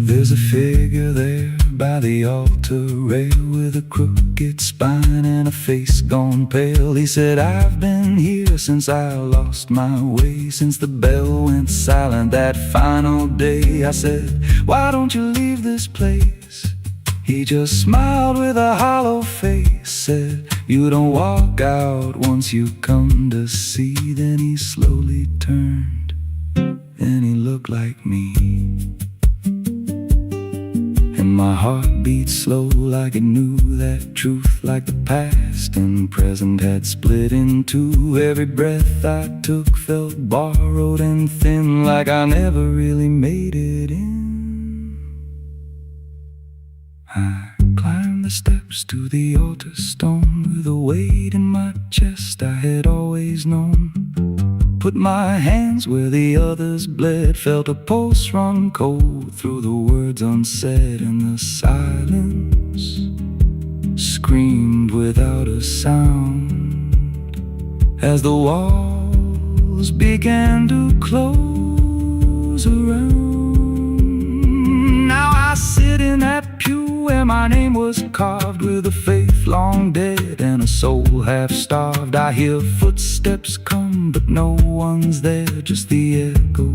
There's a figure there by the altar rail with a crooked spine and a face gone pale. He said, I've been here since I lost my way, since the bell went silent that final day. I said, why don't you leave this place? He just smiled with a hollow face, said, you don't walk out once you come to see. Then he slowly turned, and he looked like me. And my heart beat slow like it knew that truth, like the past and present had split in two. Every breath I took felt borrowed and thin, like I never really made it in. I climbed the steps to the altar stone with a weight in my chest I had always known. Put my hands where the others bled, felt a pulse run cold through the words unsaid, and the silence screamed without a sound as the walls began to close around. Now I sit in that pew where my name was carved, with a faith long dead and a soul half starved. I hear footsteps come, but no one's there, just the echo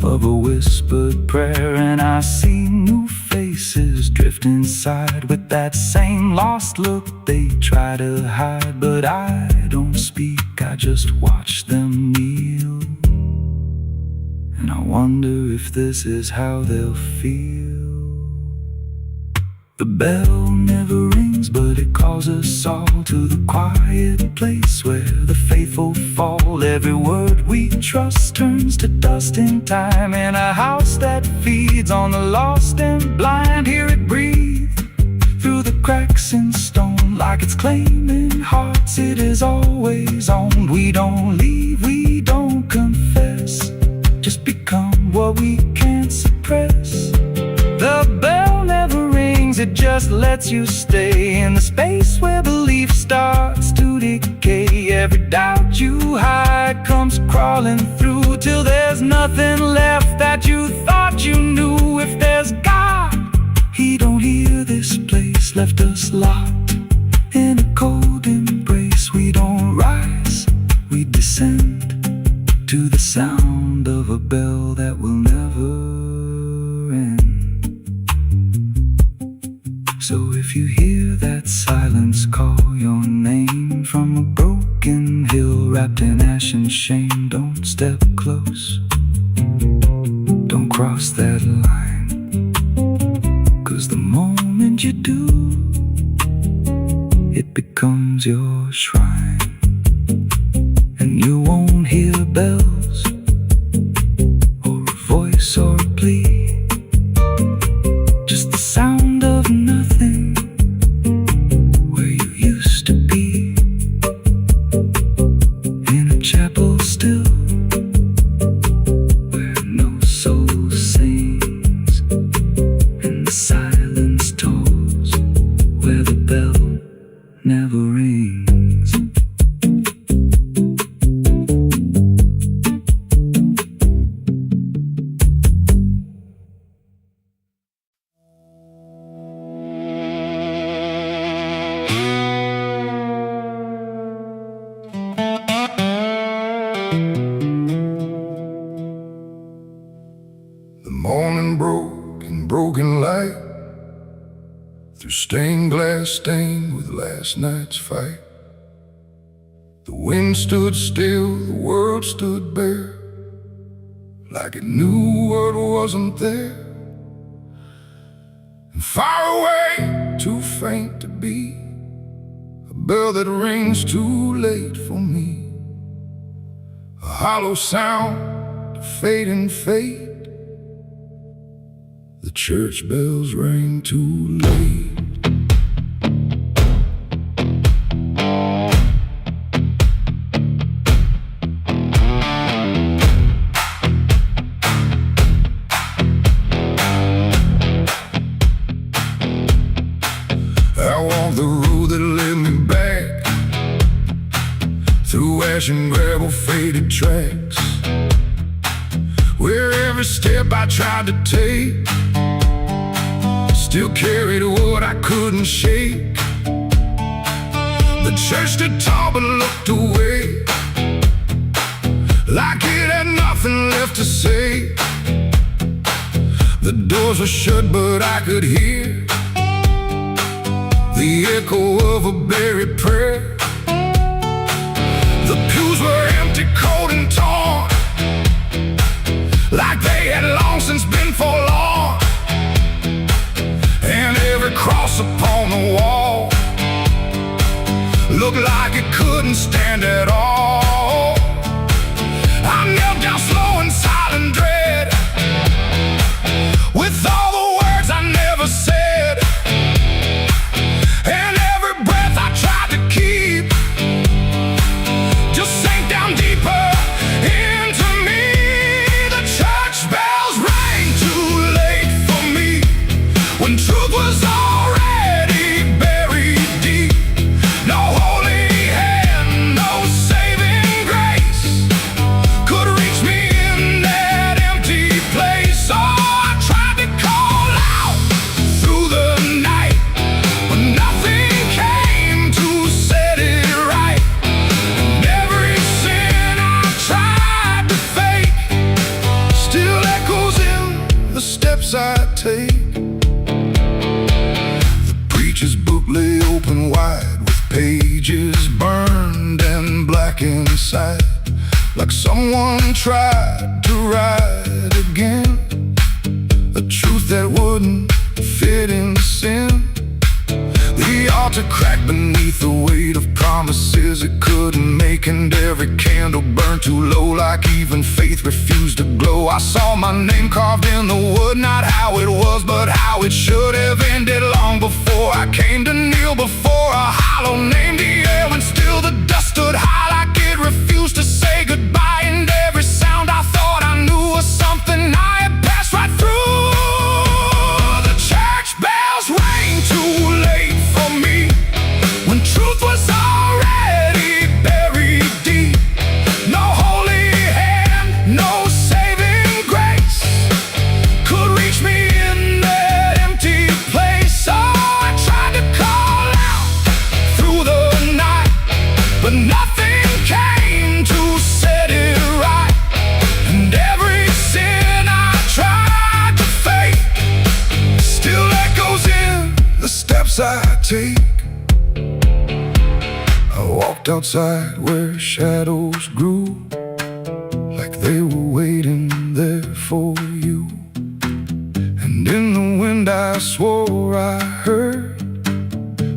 of a whispered prayer. And I see new faces drift inside with that same lost look they try to hide. But I don't speak, I just watch them kneel, and I wonder if this is how they'll feel. The bell never rings, but it calls us all to the quiet place where the faithful fall. Every word we trust turns to dust in time, in a house that feeds on the lost and blind. Hear it breathe through the cracks in stone, like it's claiming hearts it is always owned. We don't leave, we don't confess, just become what we can't suppress. The bell never rings, it just lets you stay in the space where belief starts to decay. Every doubt you hide comes crawling through, till there's nothing left that you thought you knew. If there's God, He don't hear this place, left us locked in a cold embrace. We don't rise, we descend to the sound of a bell that will never end. So if you hear that silence call your name from a broken hill wrapped in ash and shame, don't step close, don't cross that line. moment you do, it becomes your shrine. And you won't hear bells or a voice or a plea, just the sound of nothing where you used to be, in a chapel still where no soul sings, and the silence tolls where the bell never rings. The morning broke in broken light, through stained glass stained with last night's fight. The wind stood still, the world stood bare, like it knew what wasn't there. And far away, too faint to be, a bell that rings too late for me, a hollow sound of fading fate. The church bells rang too late. I walked the road that led me back, through ash and gravel faded tracks, where every step I tried to take still carried what I couldn't shake. The church stood tall but looked away, like it had nothing left to say. The doors were shut but I could hear the echo of a buried prayer. The pews were empty, cold and torn, like they had long since been forlorn. And every cross upon the wall looked like it couldn't stand at all. I knelt down slow in silent dread, with all the words I never said, and every breath I tried to keep just sank down deeper into me. The church bells rang too late for me, when truth was already buried deep. No holy hand, no saving grace could reach me in that empty place. Oh, I tried to call out through the night, but nothing came to set it right. And every sin I tried to fake still echoes in the steps I take. The preacher's book lay open wide, with pages burned and black inside, like someone tried to write again a truth that wouldn't fit in sin. The altar cracked beneath the weight of promises it couldn't make, and every candle burned too low, like even faith refused to glow. I saw my name carved in the wood, not how it was, but how it should have ended long before I came to kneel before a hollow name. The air, and still the dust stood high, like it refused to say goodbye. And every sound I thought I knew was something I had passed right through. The church bells rang too late for me, when truth was already buried deep. No holy hand, no saving grace could reach me in that empty place. Oh, I tried to call out through the night, but nothing came to set it right. And every sin I tried to fake still echoes in the steps I take. I walked outside where shadows grew, like they were waiting there for you. And in the wind and I swore I heard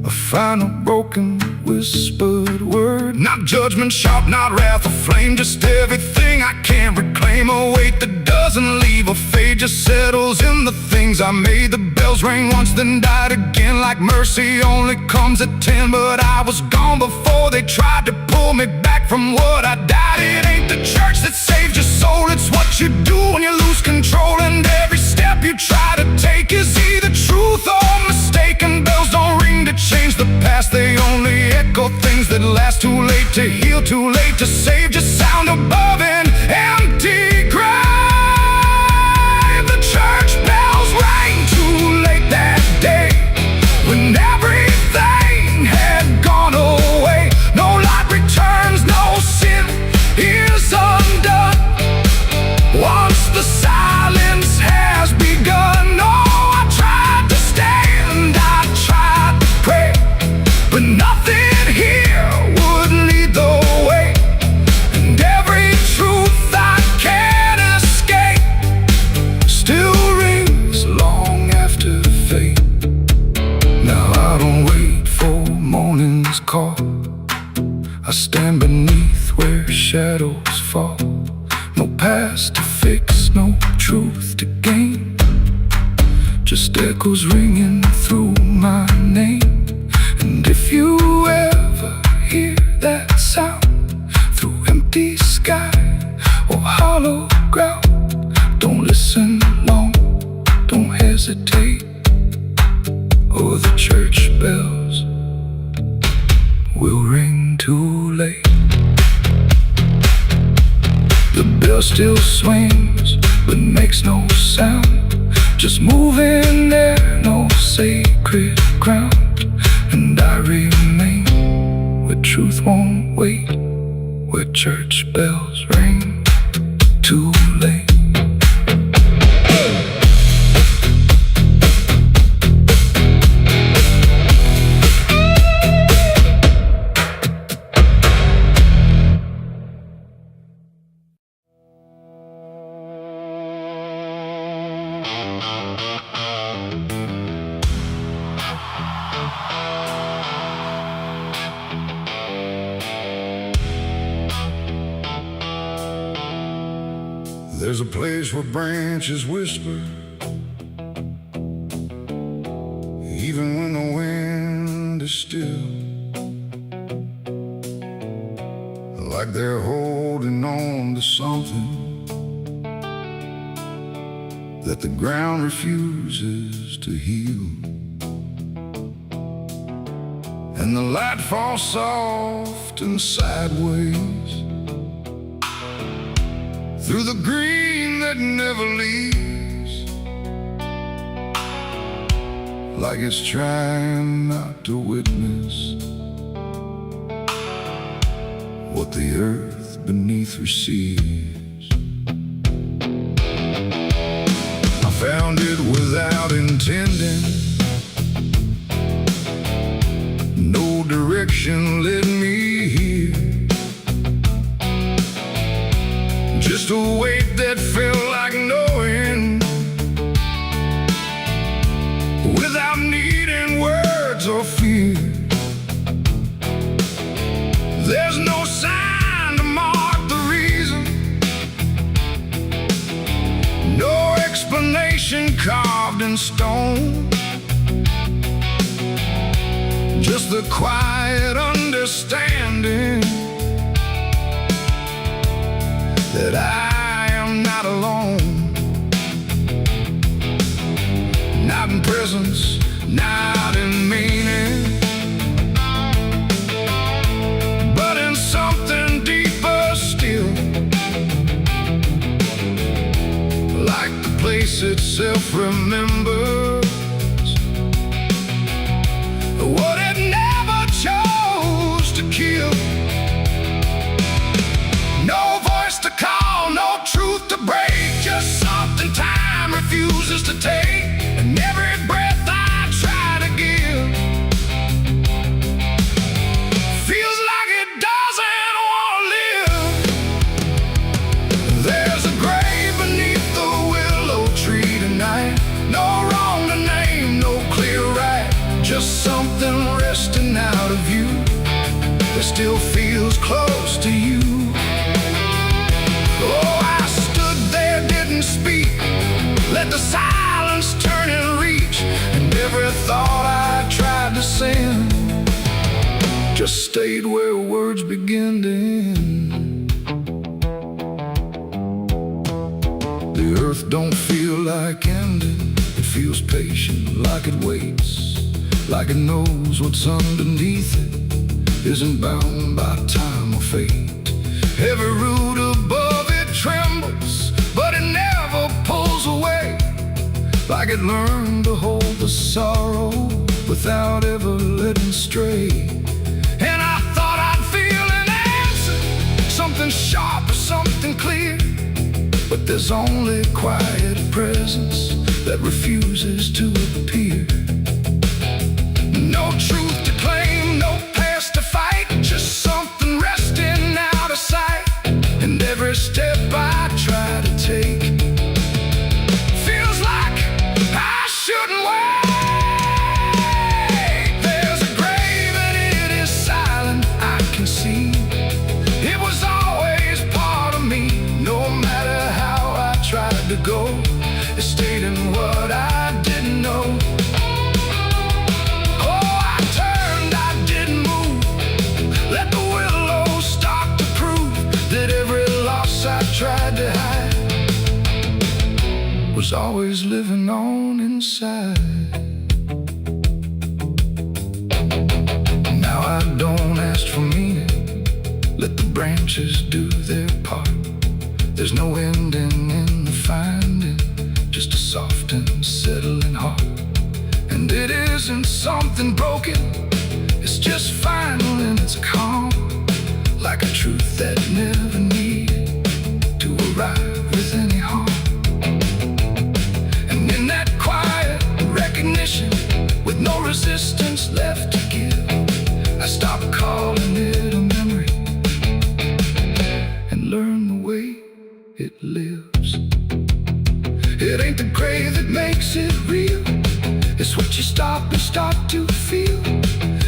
a final broken whispered word. Not judgment sharp, not wrath or flame, just everything I can't reclaim. A weight that doesn't leave or fade, just settles in the things I made. The bells rang once, then died again, like mercy only comes at 10. But I was gone before they tried to pull me back from what I died. It ain't the church that saves your soul, it's what you do when you lose control. And every step you try to take is either truth or mistake. And bells don't ring to change the past, they only echo things that last. Too late to heal, too late to save, just sound above an empty grave. The church bells rang too late that day, when everything had gone away. No light returns, no sin is undone once the silence has begun. No, I tried to stand, I tried to pray, but nothing here would lead the way. And every truth I can't escape still rings long after fate. Now I don't wait for morning's call, I stand beneath where shadows fall. No past to fix, no truth to gain, just echoes ringing through my name. And if you ever hear that sound through empty sky or hollow ground, don't listen long, don't hesitate, or the church bells will ring too late. The bell still swings, but makes no sound, just moving there, no sacred ground. And I remain where truth won't wait, where church bells ring too late. There's a place where branches whisper, even when the wind is still, like they're holding on to something that the ground refuses to heal. And the light falls soft and sideways through the green that never leaves, like it's trying not to witness what the earth beneath receives. I found it without intending, no direction led me here, just a weight that felt like knowing, without needing words or fear. There's no sign to mark the reason, no explanation carved in stone, just the quiet understanding that I am not alone. Not in presence, not in meaning, but in something deeper still, like the place itself remembers what it never chose to kill. No voice to call, no truth to break, just something time refuses to take. And every breath I try to give feels like it doesn't want to live. There's a grave beneath the willow tree tonight, no wrong that still feels close to you. Oh, I stood there, didn't speak, let the silence turn and reach, and every thought I tried to send just stayed where words begin to end. The earth don't feel like ending, it feels patient, like it waits, like it knows what's underneath it isn't bound by time or fate. Every root above it trembles, but it never pulls away, like it learned to hold the sorrow without ever letting stray. And I thought I'd feel an answer, something sharp or something clear, but there's only quiet presence that refuses to appear. No truth to claim, no past to fight, just something resting out of sight. And every step I try to take feels like I shouldn't wait. There's a grave and it is silent, I can see. It was always part of me, no matter how I tried to go. It stayed in what I didn't know. Tried to hide was always living on inside. Now I don't ask for meaning, let the branches do their part. There's no ending in the finding, just a soft and settling heart. And it isn't something broken, it's just final and it's calm, like a truth that never needed to arrive with any harm. And in that quiet recognition, with no resistance left to give, I stopped calling it a memory and learned the way it lives. It ain't the grave that makes it real, it's what you stop and start to feel.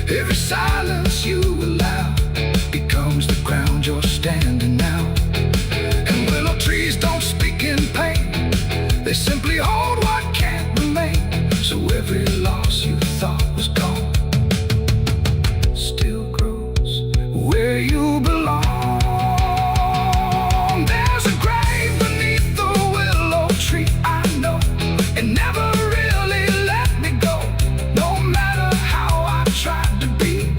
Every silence you allow becomes the ground you're standing now. Trees don't speak in pain, they simply hold what can't remain. So every loss you thought was gone still grows where you belong. There's a grave beneath the willow tree, I know. It never really let me go. No matter how I tried to be,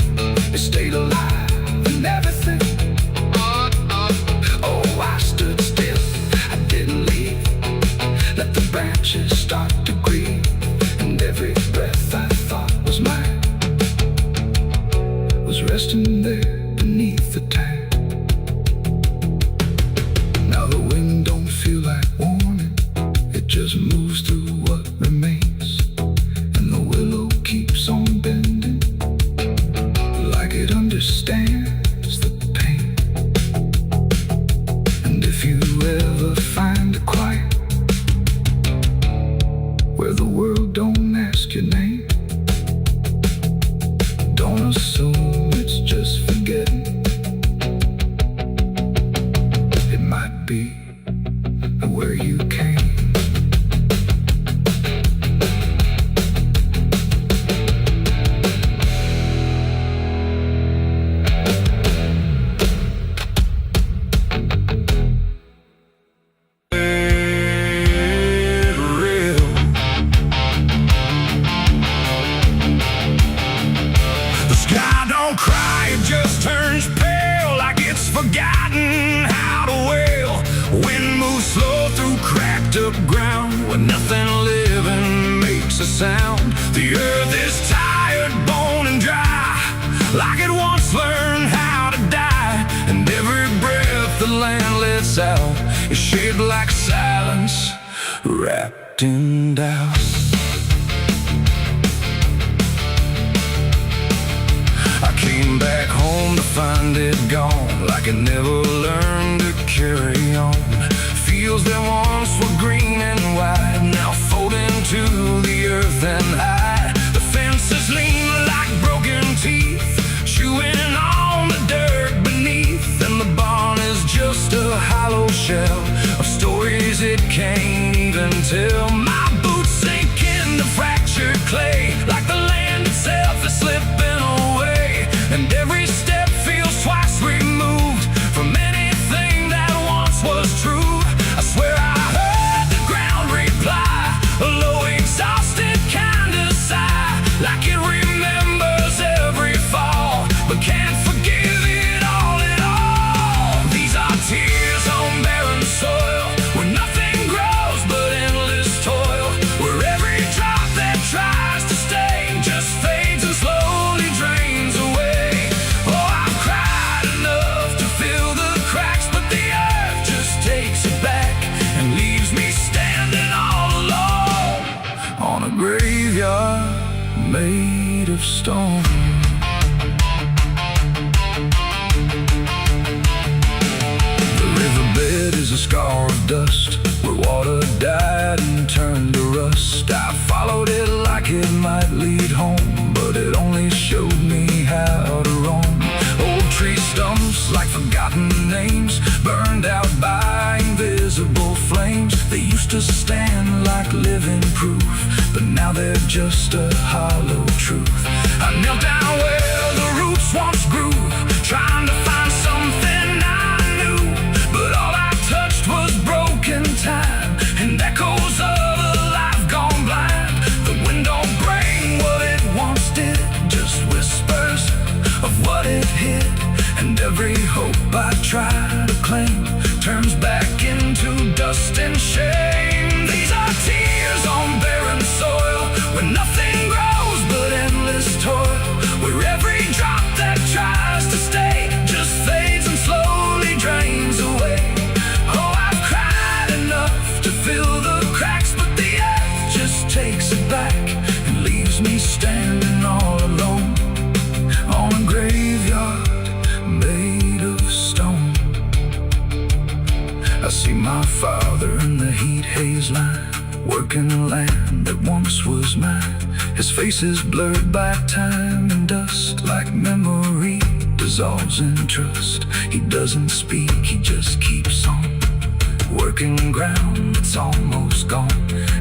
it stayed alive and everything. Oh, I stood still, let the branches start to grieve, and every breath I thought was mine was resting there beneath the tank. Now the wind don't feel like warning, it just moves through what remains, and the willow keeps on bending, like it understands the pain. And if you ever find a quiet where the world don't ask your name, don't assume it's just forgetting. It might be where you came. Forgotten how to wail. Wind moves slow through cracked up ground where nothing living makes a sound. The earth is tired, bone and dry, like it once learned how to die. And every breath the land lets out is shaped like silence wrapped in doubt. I came back home to find it gone, like it never learned to carry on. Fields that once were green and wide now fold into the earth and hide. The fences lean like broken teeth, chewing on the till my boots sink into fractured clay, like the land itself is slipping away, and every step feels twice removed from anything that once was true. I swear I heard the ground reply, a low exhausted kind of sigh, like it remembers every fall but can't forgive it all at all. These are tears on barren soil, where nothing grows but endless toil, where every drop that tries to stay just fades and slowly drains away. Oh, I've cried enough to fill the cracks, but the earth just takes it back and leaves me standing all alone on a graveyard made of stone. The riverbed is a scar of dust, where water died and turned to rust. I followed it like it might lead home, but it only showed me how to roam. Old tree stumps like forgotten names, burned out by invisible flames. They used to stand like living proof, but now they're just a hollow truth. I knelt down where the roots once grew, trying to find something I knew, but all I touched was broken time and echoes of a life gone blind. The wind don't bring what it once did, just whispers of what it hid, and every hope I try to claim turns back into dust and shame. These are tears on barren soil, where nothing grows but endless toil, where every drop that tries to stay just fades and slowly drains away. Oh, I've cried enough to fill the cracks, but the earth just takes it back and leaves me standing all alone on a graveyard made of stone. I see my father in the heat haze line, working the land that once was mine. His face is blurred by time and dust, like memory dissolves in trust. He doesn't speak, he just keeps on working ground that's almost gone.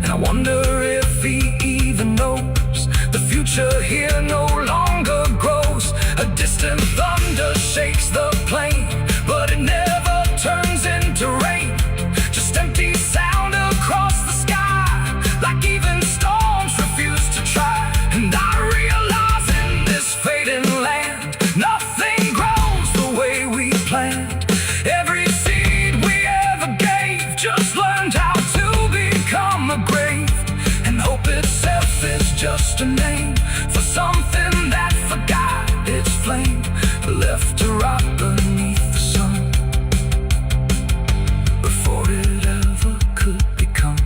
And I wonder if he even knows the future here no longer grows. A distant thunder shakes the plain, but it never turns into rain, just empty sound across the sky, like even storms refuse to try. And I realize in this fading land, nothing grows the way we planned. Every seed we ever gave just learned how to become a grave, and hope itself is just a name for something that forgot its flame, left to rot beneath the sun before it ever could become.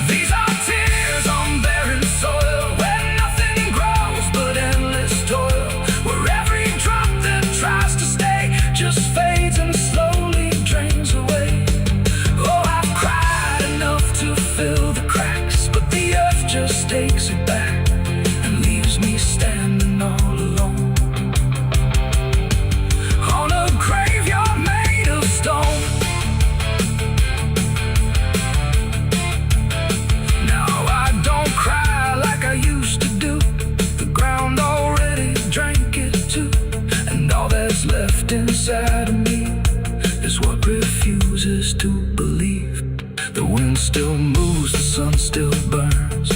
These are tears on barren soil, where nothing grows but endless toil, where every drop that tries to stay just fades and slowly drains away. Oh, I've cried enough to fill the cracks, but the earth just takes it back and leaves me standing all alone on a graveyard made of stone. Now I don't cry like I used to do, the ground already drank it too, and all that's left inside of me is what refuses to believe. The wind still moves, the sun still burns,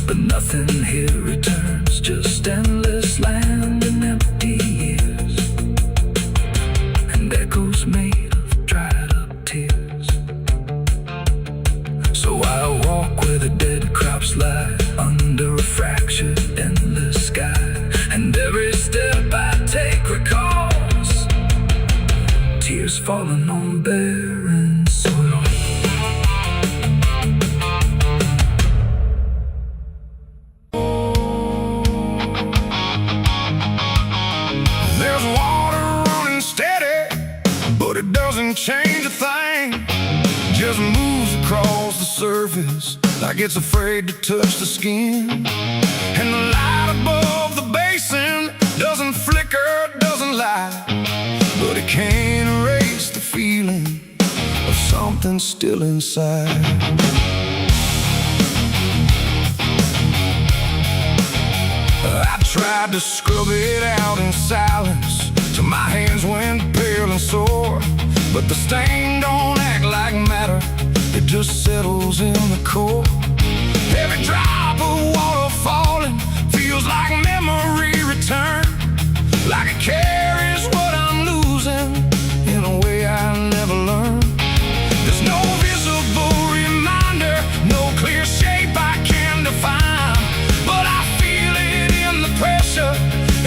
but nothing here returns, just endless land and empty years, and echoes made of dried up tears. So I walk where the dead crops lie, under a fractured endless sky, and every step I take recalls tears falling on barren soil. There's water running steady, but it doesn't change a thing. Just moves across the surface like it's afraid to touch the skin. And the light above the basin doesn't flicker, doesn't lie, but it can't erase the feeling of some something still inside. I tried to scrub it out in silence till my hands went pale and sore, but the stain don't act like matter, it just settles in the core. Every drop of water falling feels like memory return, like it carries what I'm losing in a way I never learned. There's no visible reminder, no clear shape I can define, but I feel it in the pressure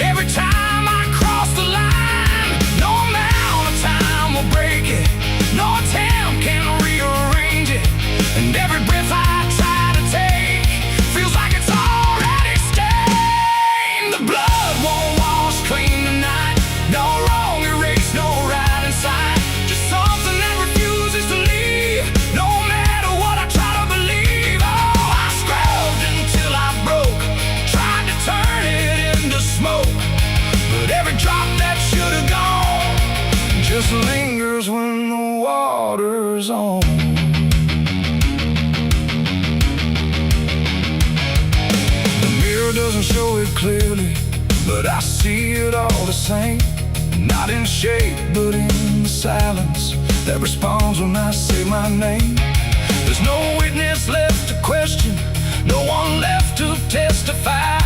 every time I cross the line. No amount of time will break it, no attempt can rearrange it, and every breath I try to take feels like it's already stained. The blood won't wash clean tonight, no wrong erased, no right inside, just something that refuses to leave, no matter what I try to believe. Oh, I scrubbed until I broke, tried to turn it into smoke, but every drop that should have gone just lingers when the water's on. The mirror doesn't show it clearly, but I see it all the same. Not in shape, but in the silence that responds when I say my name. There's no witness left to question, no one left to testify,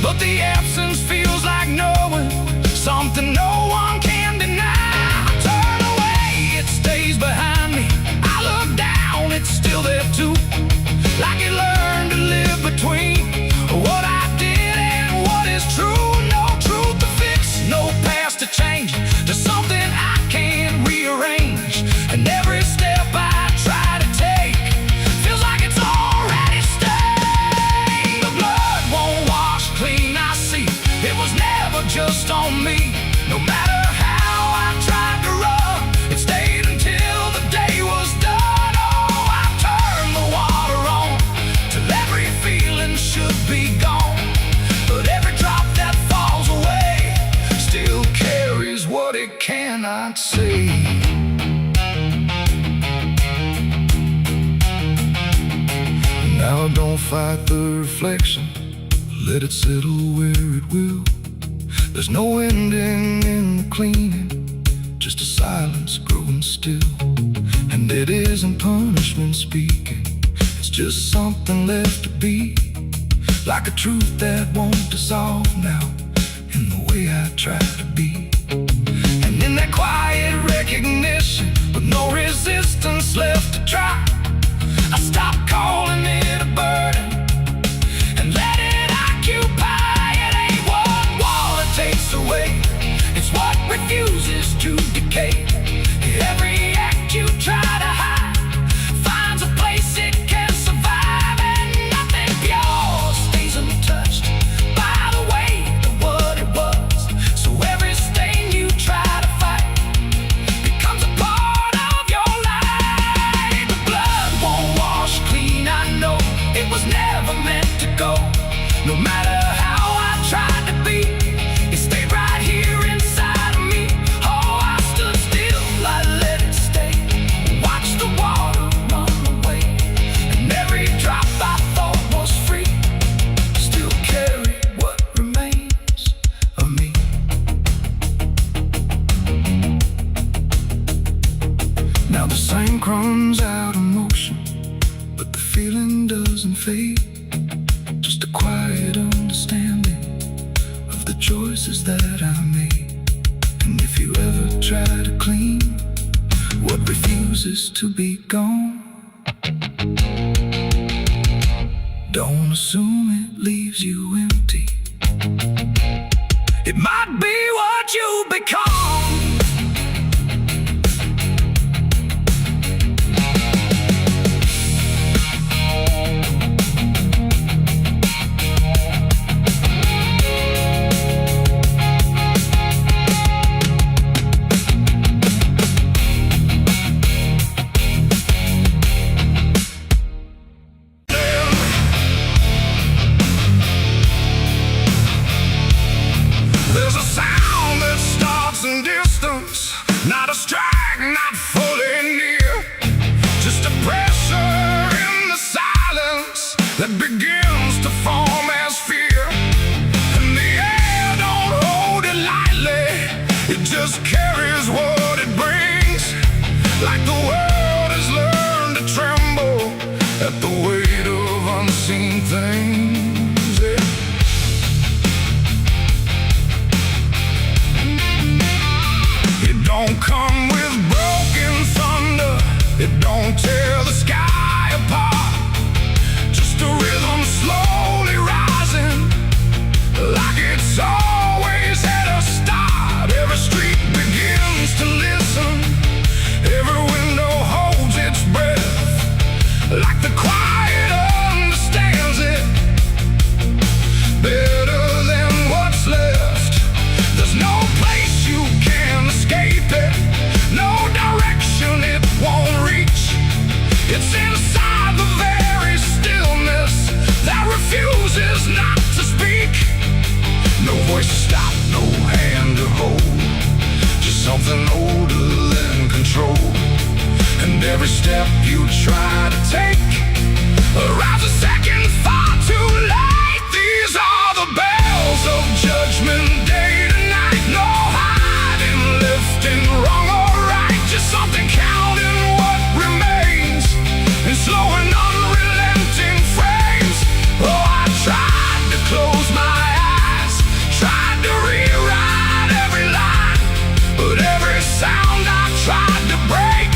but the absence feels like knowing something no one can deny. I turn away, it stays behind me. I look down, it's still there too, like it learned to live between what I did and what is true. No truth to fix, no past to change, there's something I can't rearrange, and every step I try to take feels like it's already stained. The blood won't wash clean, I see it was never just on me. No matter how I tried to run, it stayed until the day was done. Oh, I turned the water on till every feeling should be gone, but every drop that falls away still carries what it cannot see. Now don't fight the reflection, let it settle where it will. There's no ending in the cleaning, just a silence growing still. And it isn't punishment speaking, it's just something left to be, like a truth that won't dissolve now in the way I try to be. And in that quiet recognition, with no resistance left to try, I stop calling it a burden and let it occupy. It ain't what wall it takes away, it's what refuses to decay. Every act you try to hide finds a place it can survive, and nothing pure stays untouched by the weight of what it was. So every stain you try to fight becomes a part of your life. The blood won't wash clean, I know it was never meant to go. No matter how I tried to be, it stayed right here inside of me. Oh, I stood still, I let it stay, watched the water run away, and every drop I thought was free still carried what remains of me. Now the same crumbs out of motion, but the feeling doesn't fade, just a quiet understanding of the choices that I made. And if you ever try to clean what refuses to be gone, don't assume it leaves you empty. It might be what you become. There's a sound that starts and disappears. tear the sky apart. Just a rhythm slowly rising, like it's always at a start. Every street begins to listen, every window holds its breath, like the quiet understands it better than what's left. There's no place you can escape it, no direction it won't reach. It's inside the very stillness that refuses not to speak. No voice to stop, no hand to hold, just something older than control. And every step you try to take arrives a second far too late. These are the bells of judgment day to night. No hiding, lifting, wrong or right, just something counting what remains in slow and unrelenting frames. Oh, I tried to close my eyes, tried to rewrite every line, but every sound I tried to break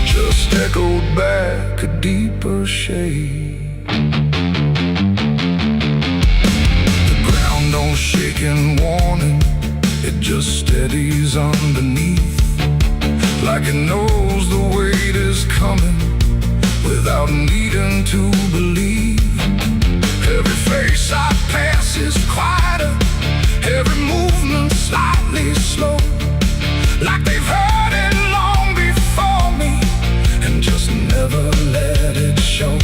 just echoed back a deeper shade. The ground don't shake in warning, it just steadies underneath, like it knows the weight is coming without needing to believe. Every face I pass is quieter, every movement slightly slow, like they've heard it long before me and just never let it show.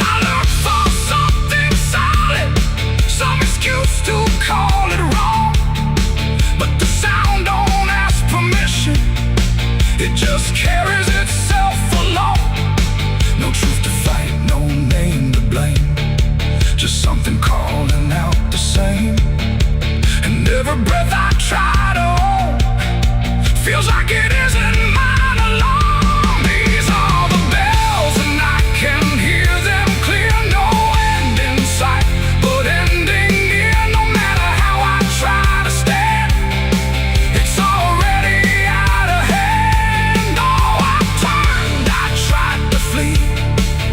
I look for something solid, some excuse to call it wrong, but the sound don't ask permission, it just carries itself along. No truth to fight, no name to blame, just something calling out the same. And every breath I try to hold feels like it isn't mine alone. These are the bells and I can hear them clear. No end in sight, but ending near. No matter how I try to stand, it's already out of hand. Oh, I turned, I tried to flee,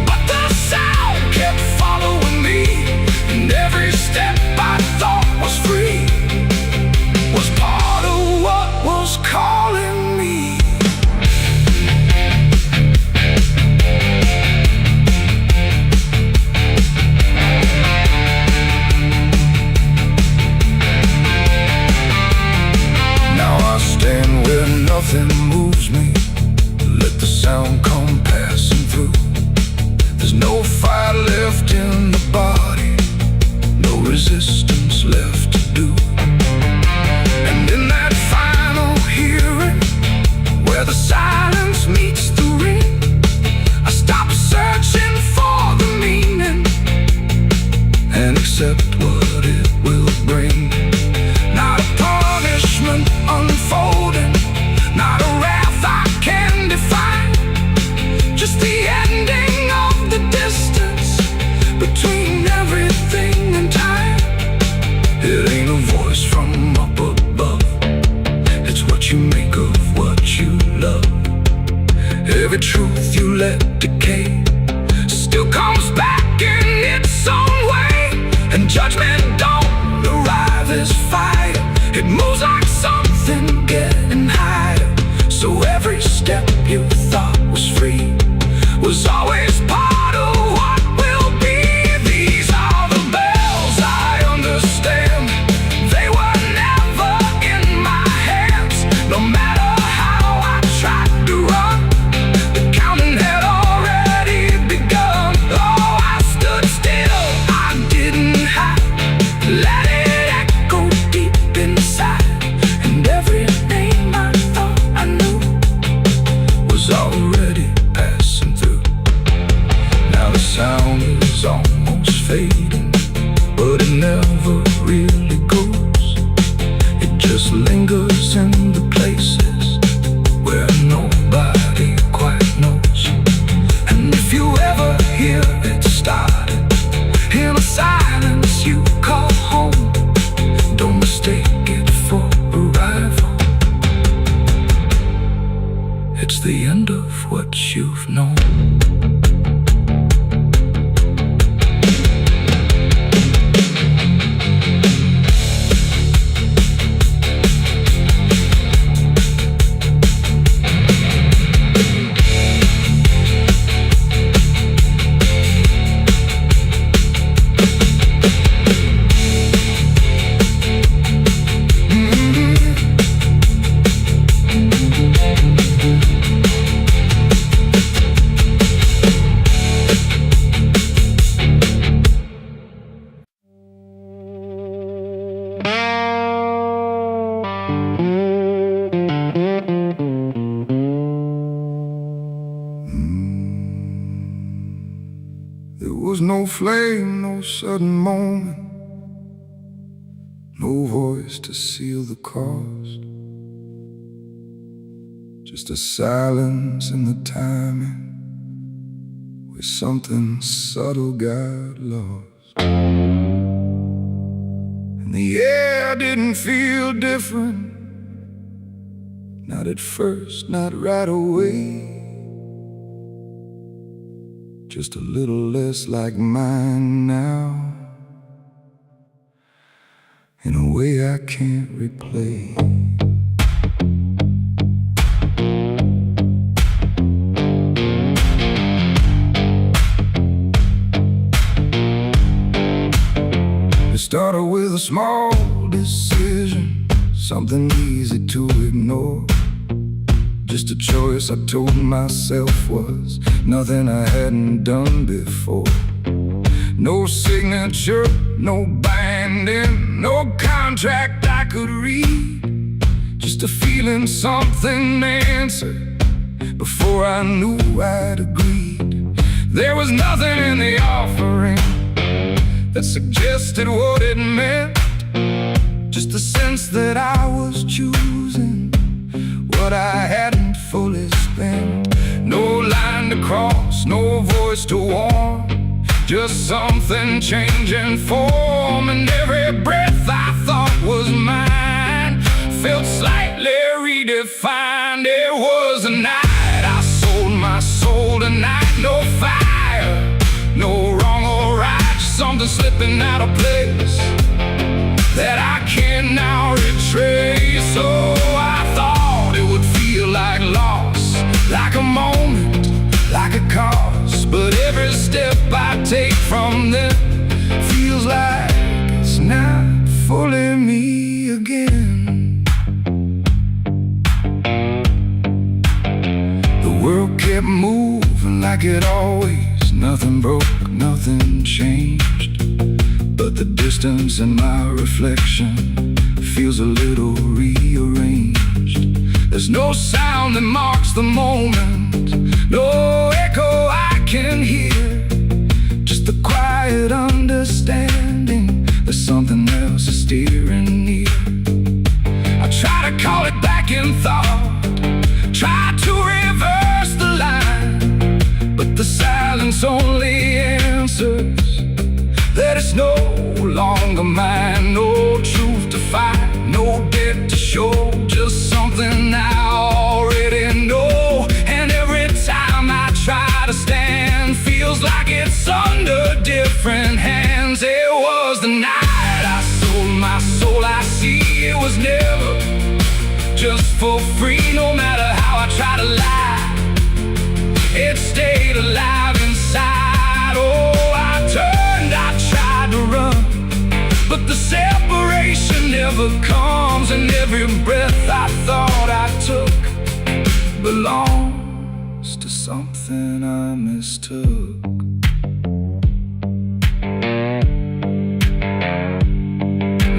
but the sound kept following me, and every step I thought was free was part of what was calling me. Now I stand where nothing moves me, let the sound come passing through. There's no fire left in the body, no resistance left to do. And in that final hearing, where the silence meets the ring, I stop searching for the meaning and accept what it will bring. Not a punishment unfolding, not a wrath I can define, just the ending of the distance between everything and time. It ain't a voice from up above, it's what you make of what you love. Every truth you let decay still comes back in its own way, and judgment don't arrive as fire, it moves like something getting higher. So every step you thought was free was always part of what will be. These are the bells I understand, they were never in my hands. No matter how I tried to run, the counting had already begun. Oh, I stood still, I didn't hide, let it echo deep inside, and every name I thought I knew was already passing through. Now the sound is almost fading, but it never really goes. It just lingers in the places where nobody quite knows. And if you ever hear it started in a silence you call home, don't mistake it for arrival, it's the end of what you've known. There was no flame, no sudden moment, no voice to seal the cost. Just a silence in the timing, where something subtle got lost. And the air didn't feel different, not at first, not right away. Just a little less like mine now, in a way I can't replay. It started with a small decision, something easy to ignore. Just a choice I told myself was nothing I hadn't done before. No signature, no binding, no contract I could read. Just a feeling something answered before I knew I'd agreed. There was nothing in the offering that suggested what it meant, just the sense that I was choosing what I hadn't fully spent. No line to cross, no voice to warn, just something changing form. And every breath I thought was mine felt slightly redefined. It was a night I sold my soul tonight. No fire, no wrong or right, just something slipping out of place that I can now retrace. So I thought it would feel like loss, like a moment, like a cause. But every step I take from them feels like it's not fully me again. The world kept moving like it always, nothing broke, nothing changed. But the distance in my reflection feels a little rearranged. There's no sound that marks the moment, no echo I can hear, just a quiet understanding that something else is steering near. I try to call it back in thought, try to reverse the line, but the silence only answers that it's no longer mine. No truth to find, no debt to show, just something I already know. And every time I try to stand, feels like it's under different hands. It was the night I sold my soul. I see it was never just for free. No matter how I try to lie, it stayed alive inside. Oh, I turned, I tried to run, but the separation never comes. And every breath I thought I took belongs to something I mistook.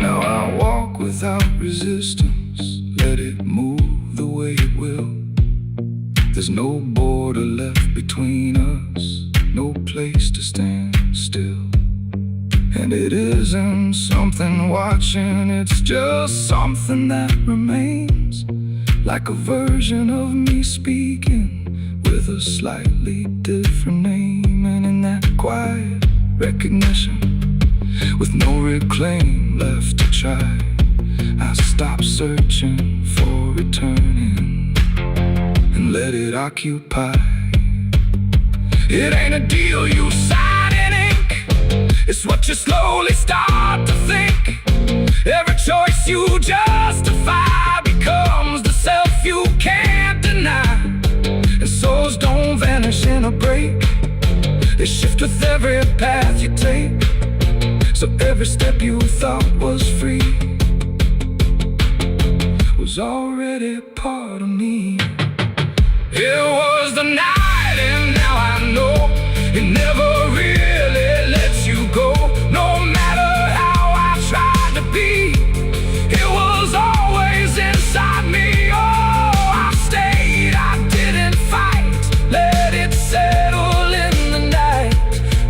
Now I walk without resistance, let it move the way it will. There's no border left between us, no place to stand still. And it isn't something watching, it's just something that remains, like a version of me speaking with a slightly different name. And in that quiet recognition, with no reclaim left to try, I stop searching for returning and let it occupy It ain't a deal you sign in ink, it's what you slowly start to think. Every choice you justify becomes the self you can't deny. And souls don't vanish in a break, they shift with every path you take. So every step you thought was free was already part of me. It was the night and now I know it never really lets you go. No matter how I tried to be, it was always inside me. Oh, I stayed, I didn't fight, let it settle in the night.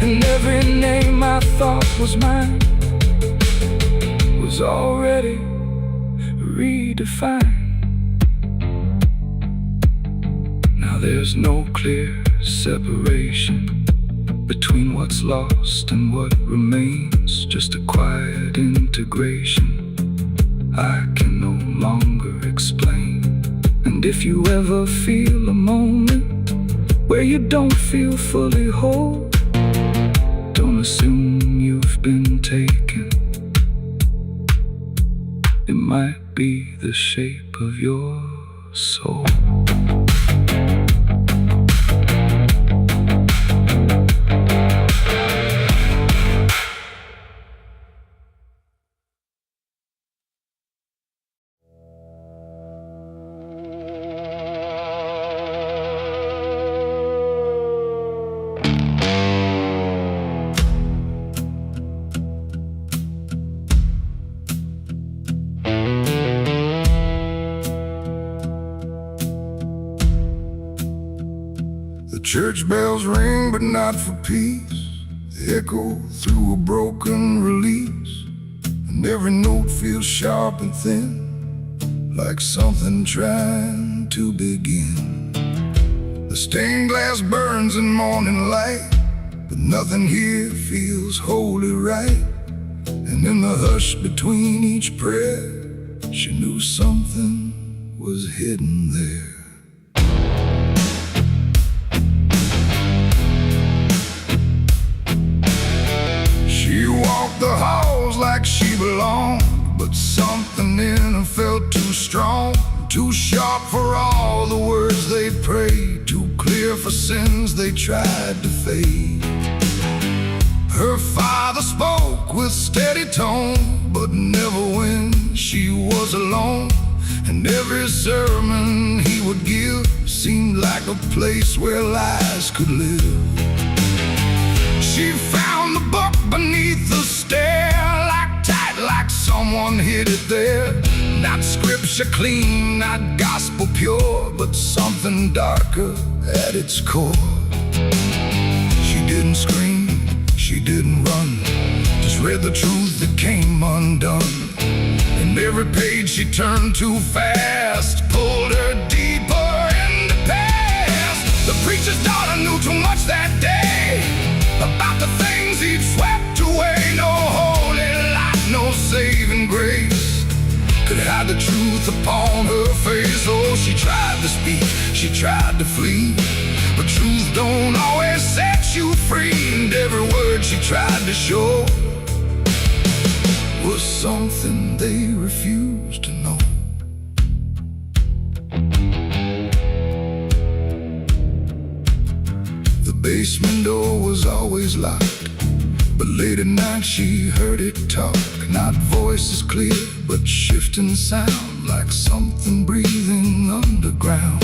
And every name I thought was mine was already redefined. Now there's no clear separation between what's lost and what remains, just a quiet integration I can no longer explain. And if you ever feel a moment where you don't feel fully whole, don't assume you've been taken. It might be the shape of your soul. The church bells ring, but not for peace. They echo through a broken release, and every note feels sharp and thin, like something trying to begin. The stained glass burns in morning light, but nothing here feels wholly right. And in the hush between each prayer, she knew something was hidden there. She walked the halls like she belonged, but something in her felt too strong, too sharp for all the words they'd prayed, too clear for sins they tried to fade. Her father spoke with steady tone, but never when she was alone. And every sermon he would give seemed like a place where lies could live. She found the book beneath the stair, like tight, like someone hid it there. Not scripture clean, not gospel pure, but something darker at its core. She didn't scream, she didn't run, just read the truth that came undone. And every page she turned too fast pulled her deeper in the past. The preacher's daughter knew too much that day about the things he'd swept away. No holy light, no saving grace could hide the truth upon her face. Oh, she tried to speak, she tried to flee, but truth don't always set you free. And every word she tried to show was something they refused to know. The basement door was always locked, but late at night she heard it talk. Not voices clear, but shifting sound, like something breathing underground.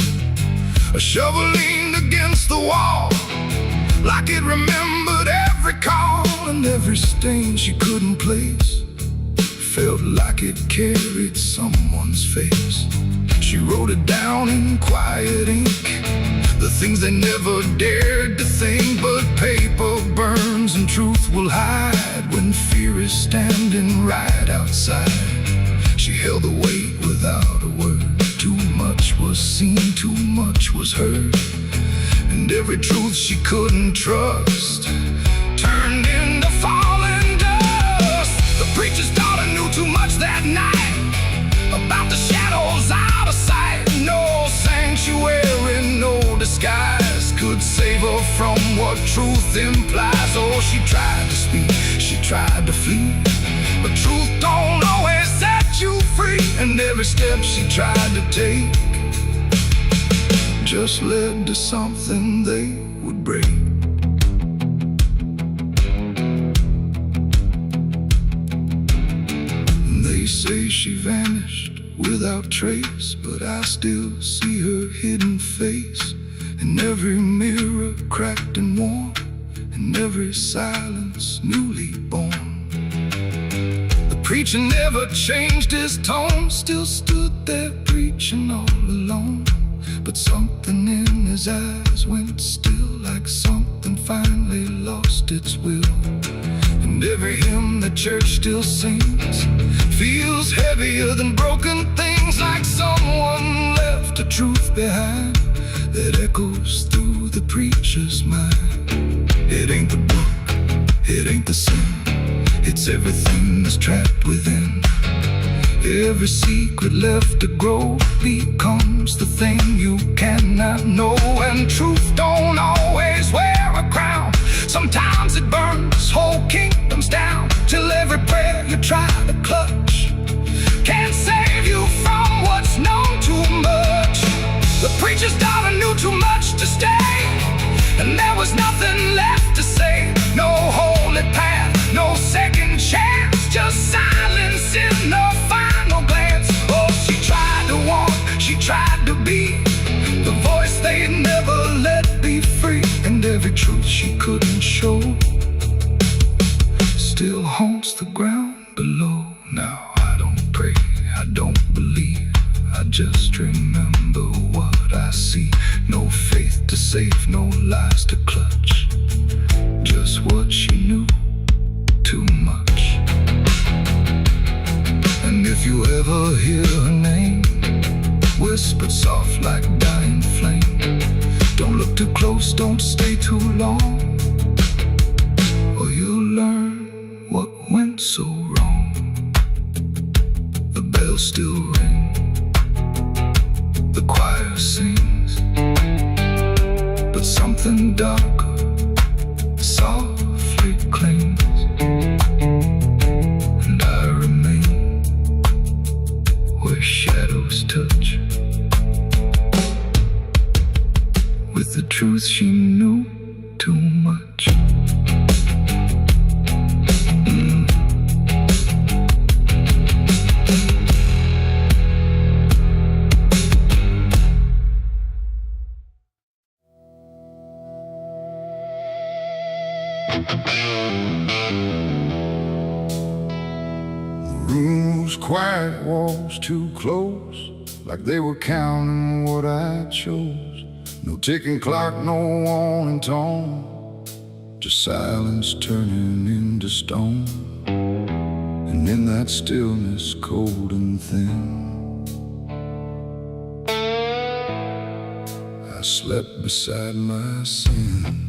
A shovel leaned against the wall, like it remembered every call. And every stain she couldn't place felt like it carried someone's face. She wrote it down in quiet ink, the things they never dared to think. But paper burns and truth will hide when fear is standing right outside. She held the weight without a word. Too much was seen, too much was heard, and every truth she couldn't trust turned into falling dust. The preacher's daughter knew too much that night about the shadows out of sight. No sanctuary, no disguise could save her from what truth implies. Oh, she tried to speak, she tried to flee, but truth don't always set you free. And every step she tried to take just led to something they would break. They say she vanished without trace, but I still see her hidden face in every mirror cracked and worn, in every silence newly born. The preacher never changed his tone, still stood there preaching all alone. But something in his eyes went still, like something finally lost its will. And every hymn the church still sings feels heavier than broken things, like someone left a truth behind that echoes through the preacher's mind. It ain't the book, it ain't the sin, it's everything that's trapped within. Every secret left to grow becomes the thing you cannot know. And truth don't always wear a crown, sometimes it burns whole kingdoms down, till every prayer you try to clutch can't save you from what's known too much. The preacher's daughter knew too much to stay, and there was nothing left to say. No holy path, no second chance, just silence in the final glance. Oh, she tried to walk, she tried to be the voice they'd never let be free. And every truth she couldn't show still haunts the ground below. Now I don't pray, I don't believe, I just remember what I see. No faith to save, no lies to clutch, just what she knew too much. And if you ever hear her name whispered soft like dying flame, don't look too close, don't stay too long, or you'll learn what went so wrong. The bells still ring, the choir sings, but something darker softly clings. And I remain where shadows touch with the truth she knew too much. The room was quiet, walls too close, like they were counting what I chose. No ticking clock, no warning tone, just silence turning into stone. And in that stillness, cold and thin, I slept beside my sins.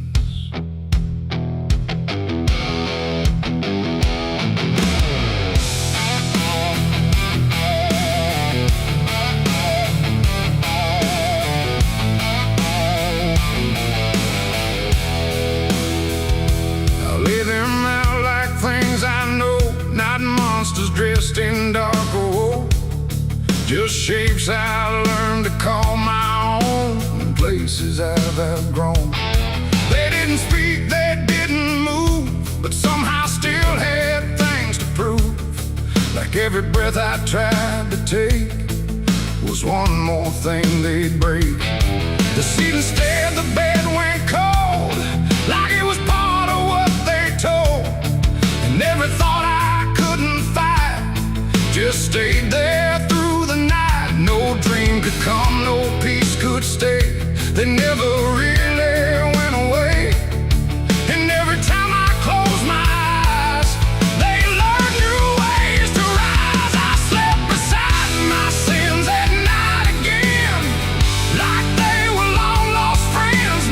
Dressed in dark wool, just shapes I learned to call my own, and places I've outgrown. They didn't speak, they didn't move, but somehow still had things to prove. Like every breath I tried to take was one more thing they'd break. The ceiling stared, the bed went cold, like it was part of what they told. And every thought I couldn't fight just stayed there through the night. No dream could come, no peace could stay. They never really went away. And every time I close my eyes, they learned new ways to rise. I slept beside my sins at night again, like they were long lost friends.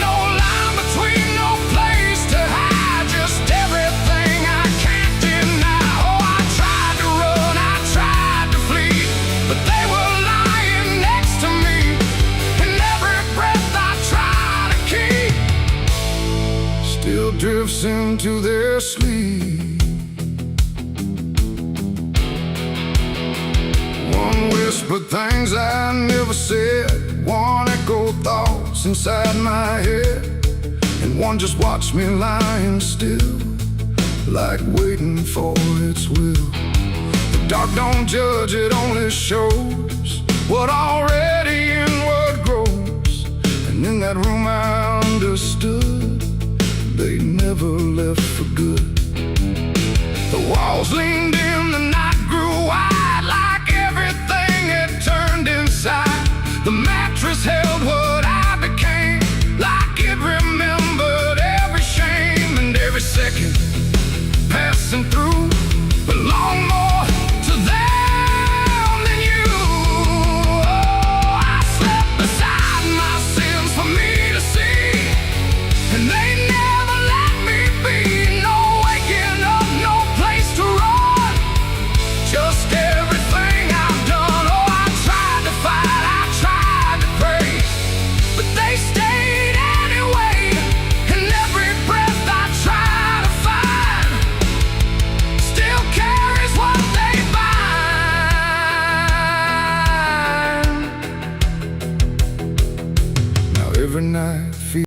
drifts into their sleep. One whispered things I never said, one echoed thoughts inside my head, and one just watched me lying still, like waiting for its will. The dark don't judge, it only shows what already inward grows. And in that room I understood they never left for good. The walls leaned in, the night grew wide, like everything had turned inside. The mattress held what I became, like it remembered every shame and every second passing through belonged more to them than you. Oh, I slept beside my sins for me to see, and they never let me be. No waking up, no place to run, just everything I've done. Oh, I tried to fight, I tried to pray, but they stayed anyway. And every breath I try to find still carries what they find. Now every night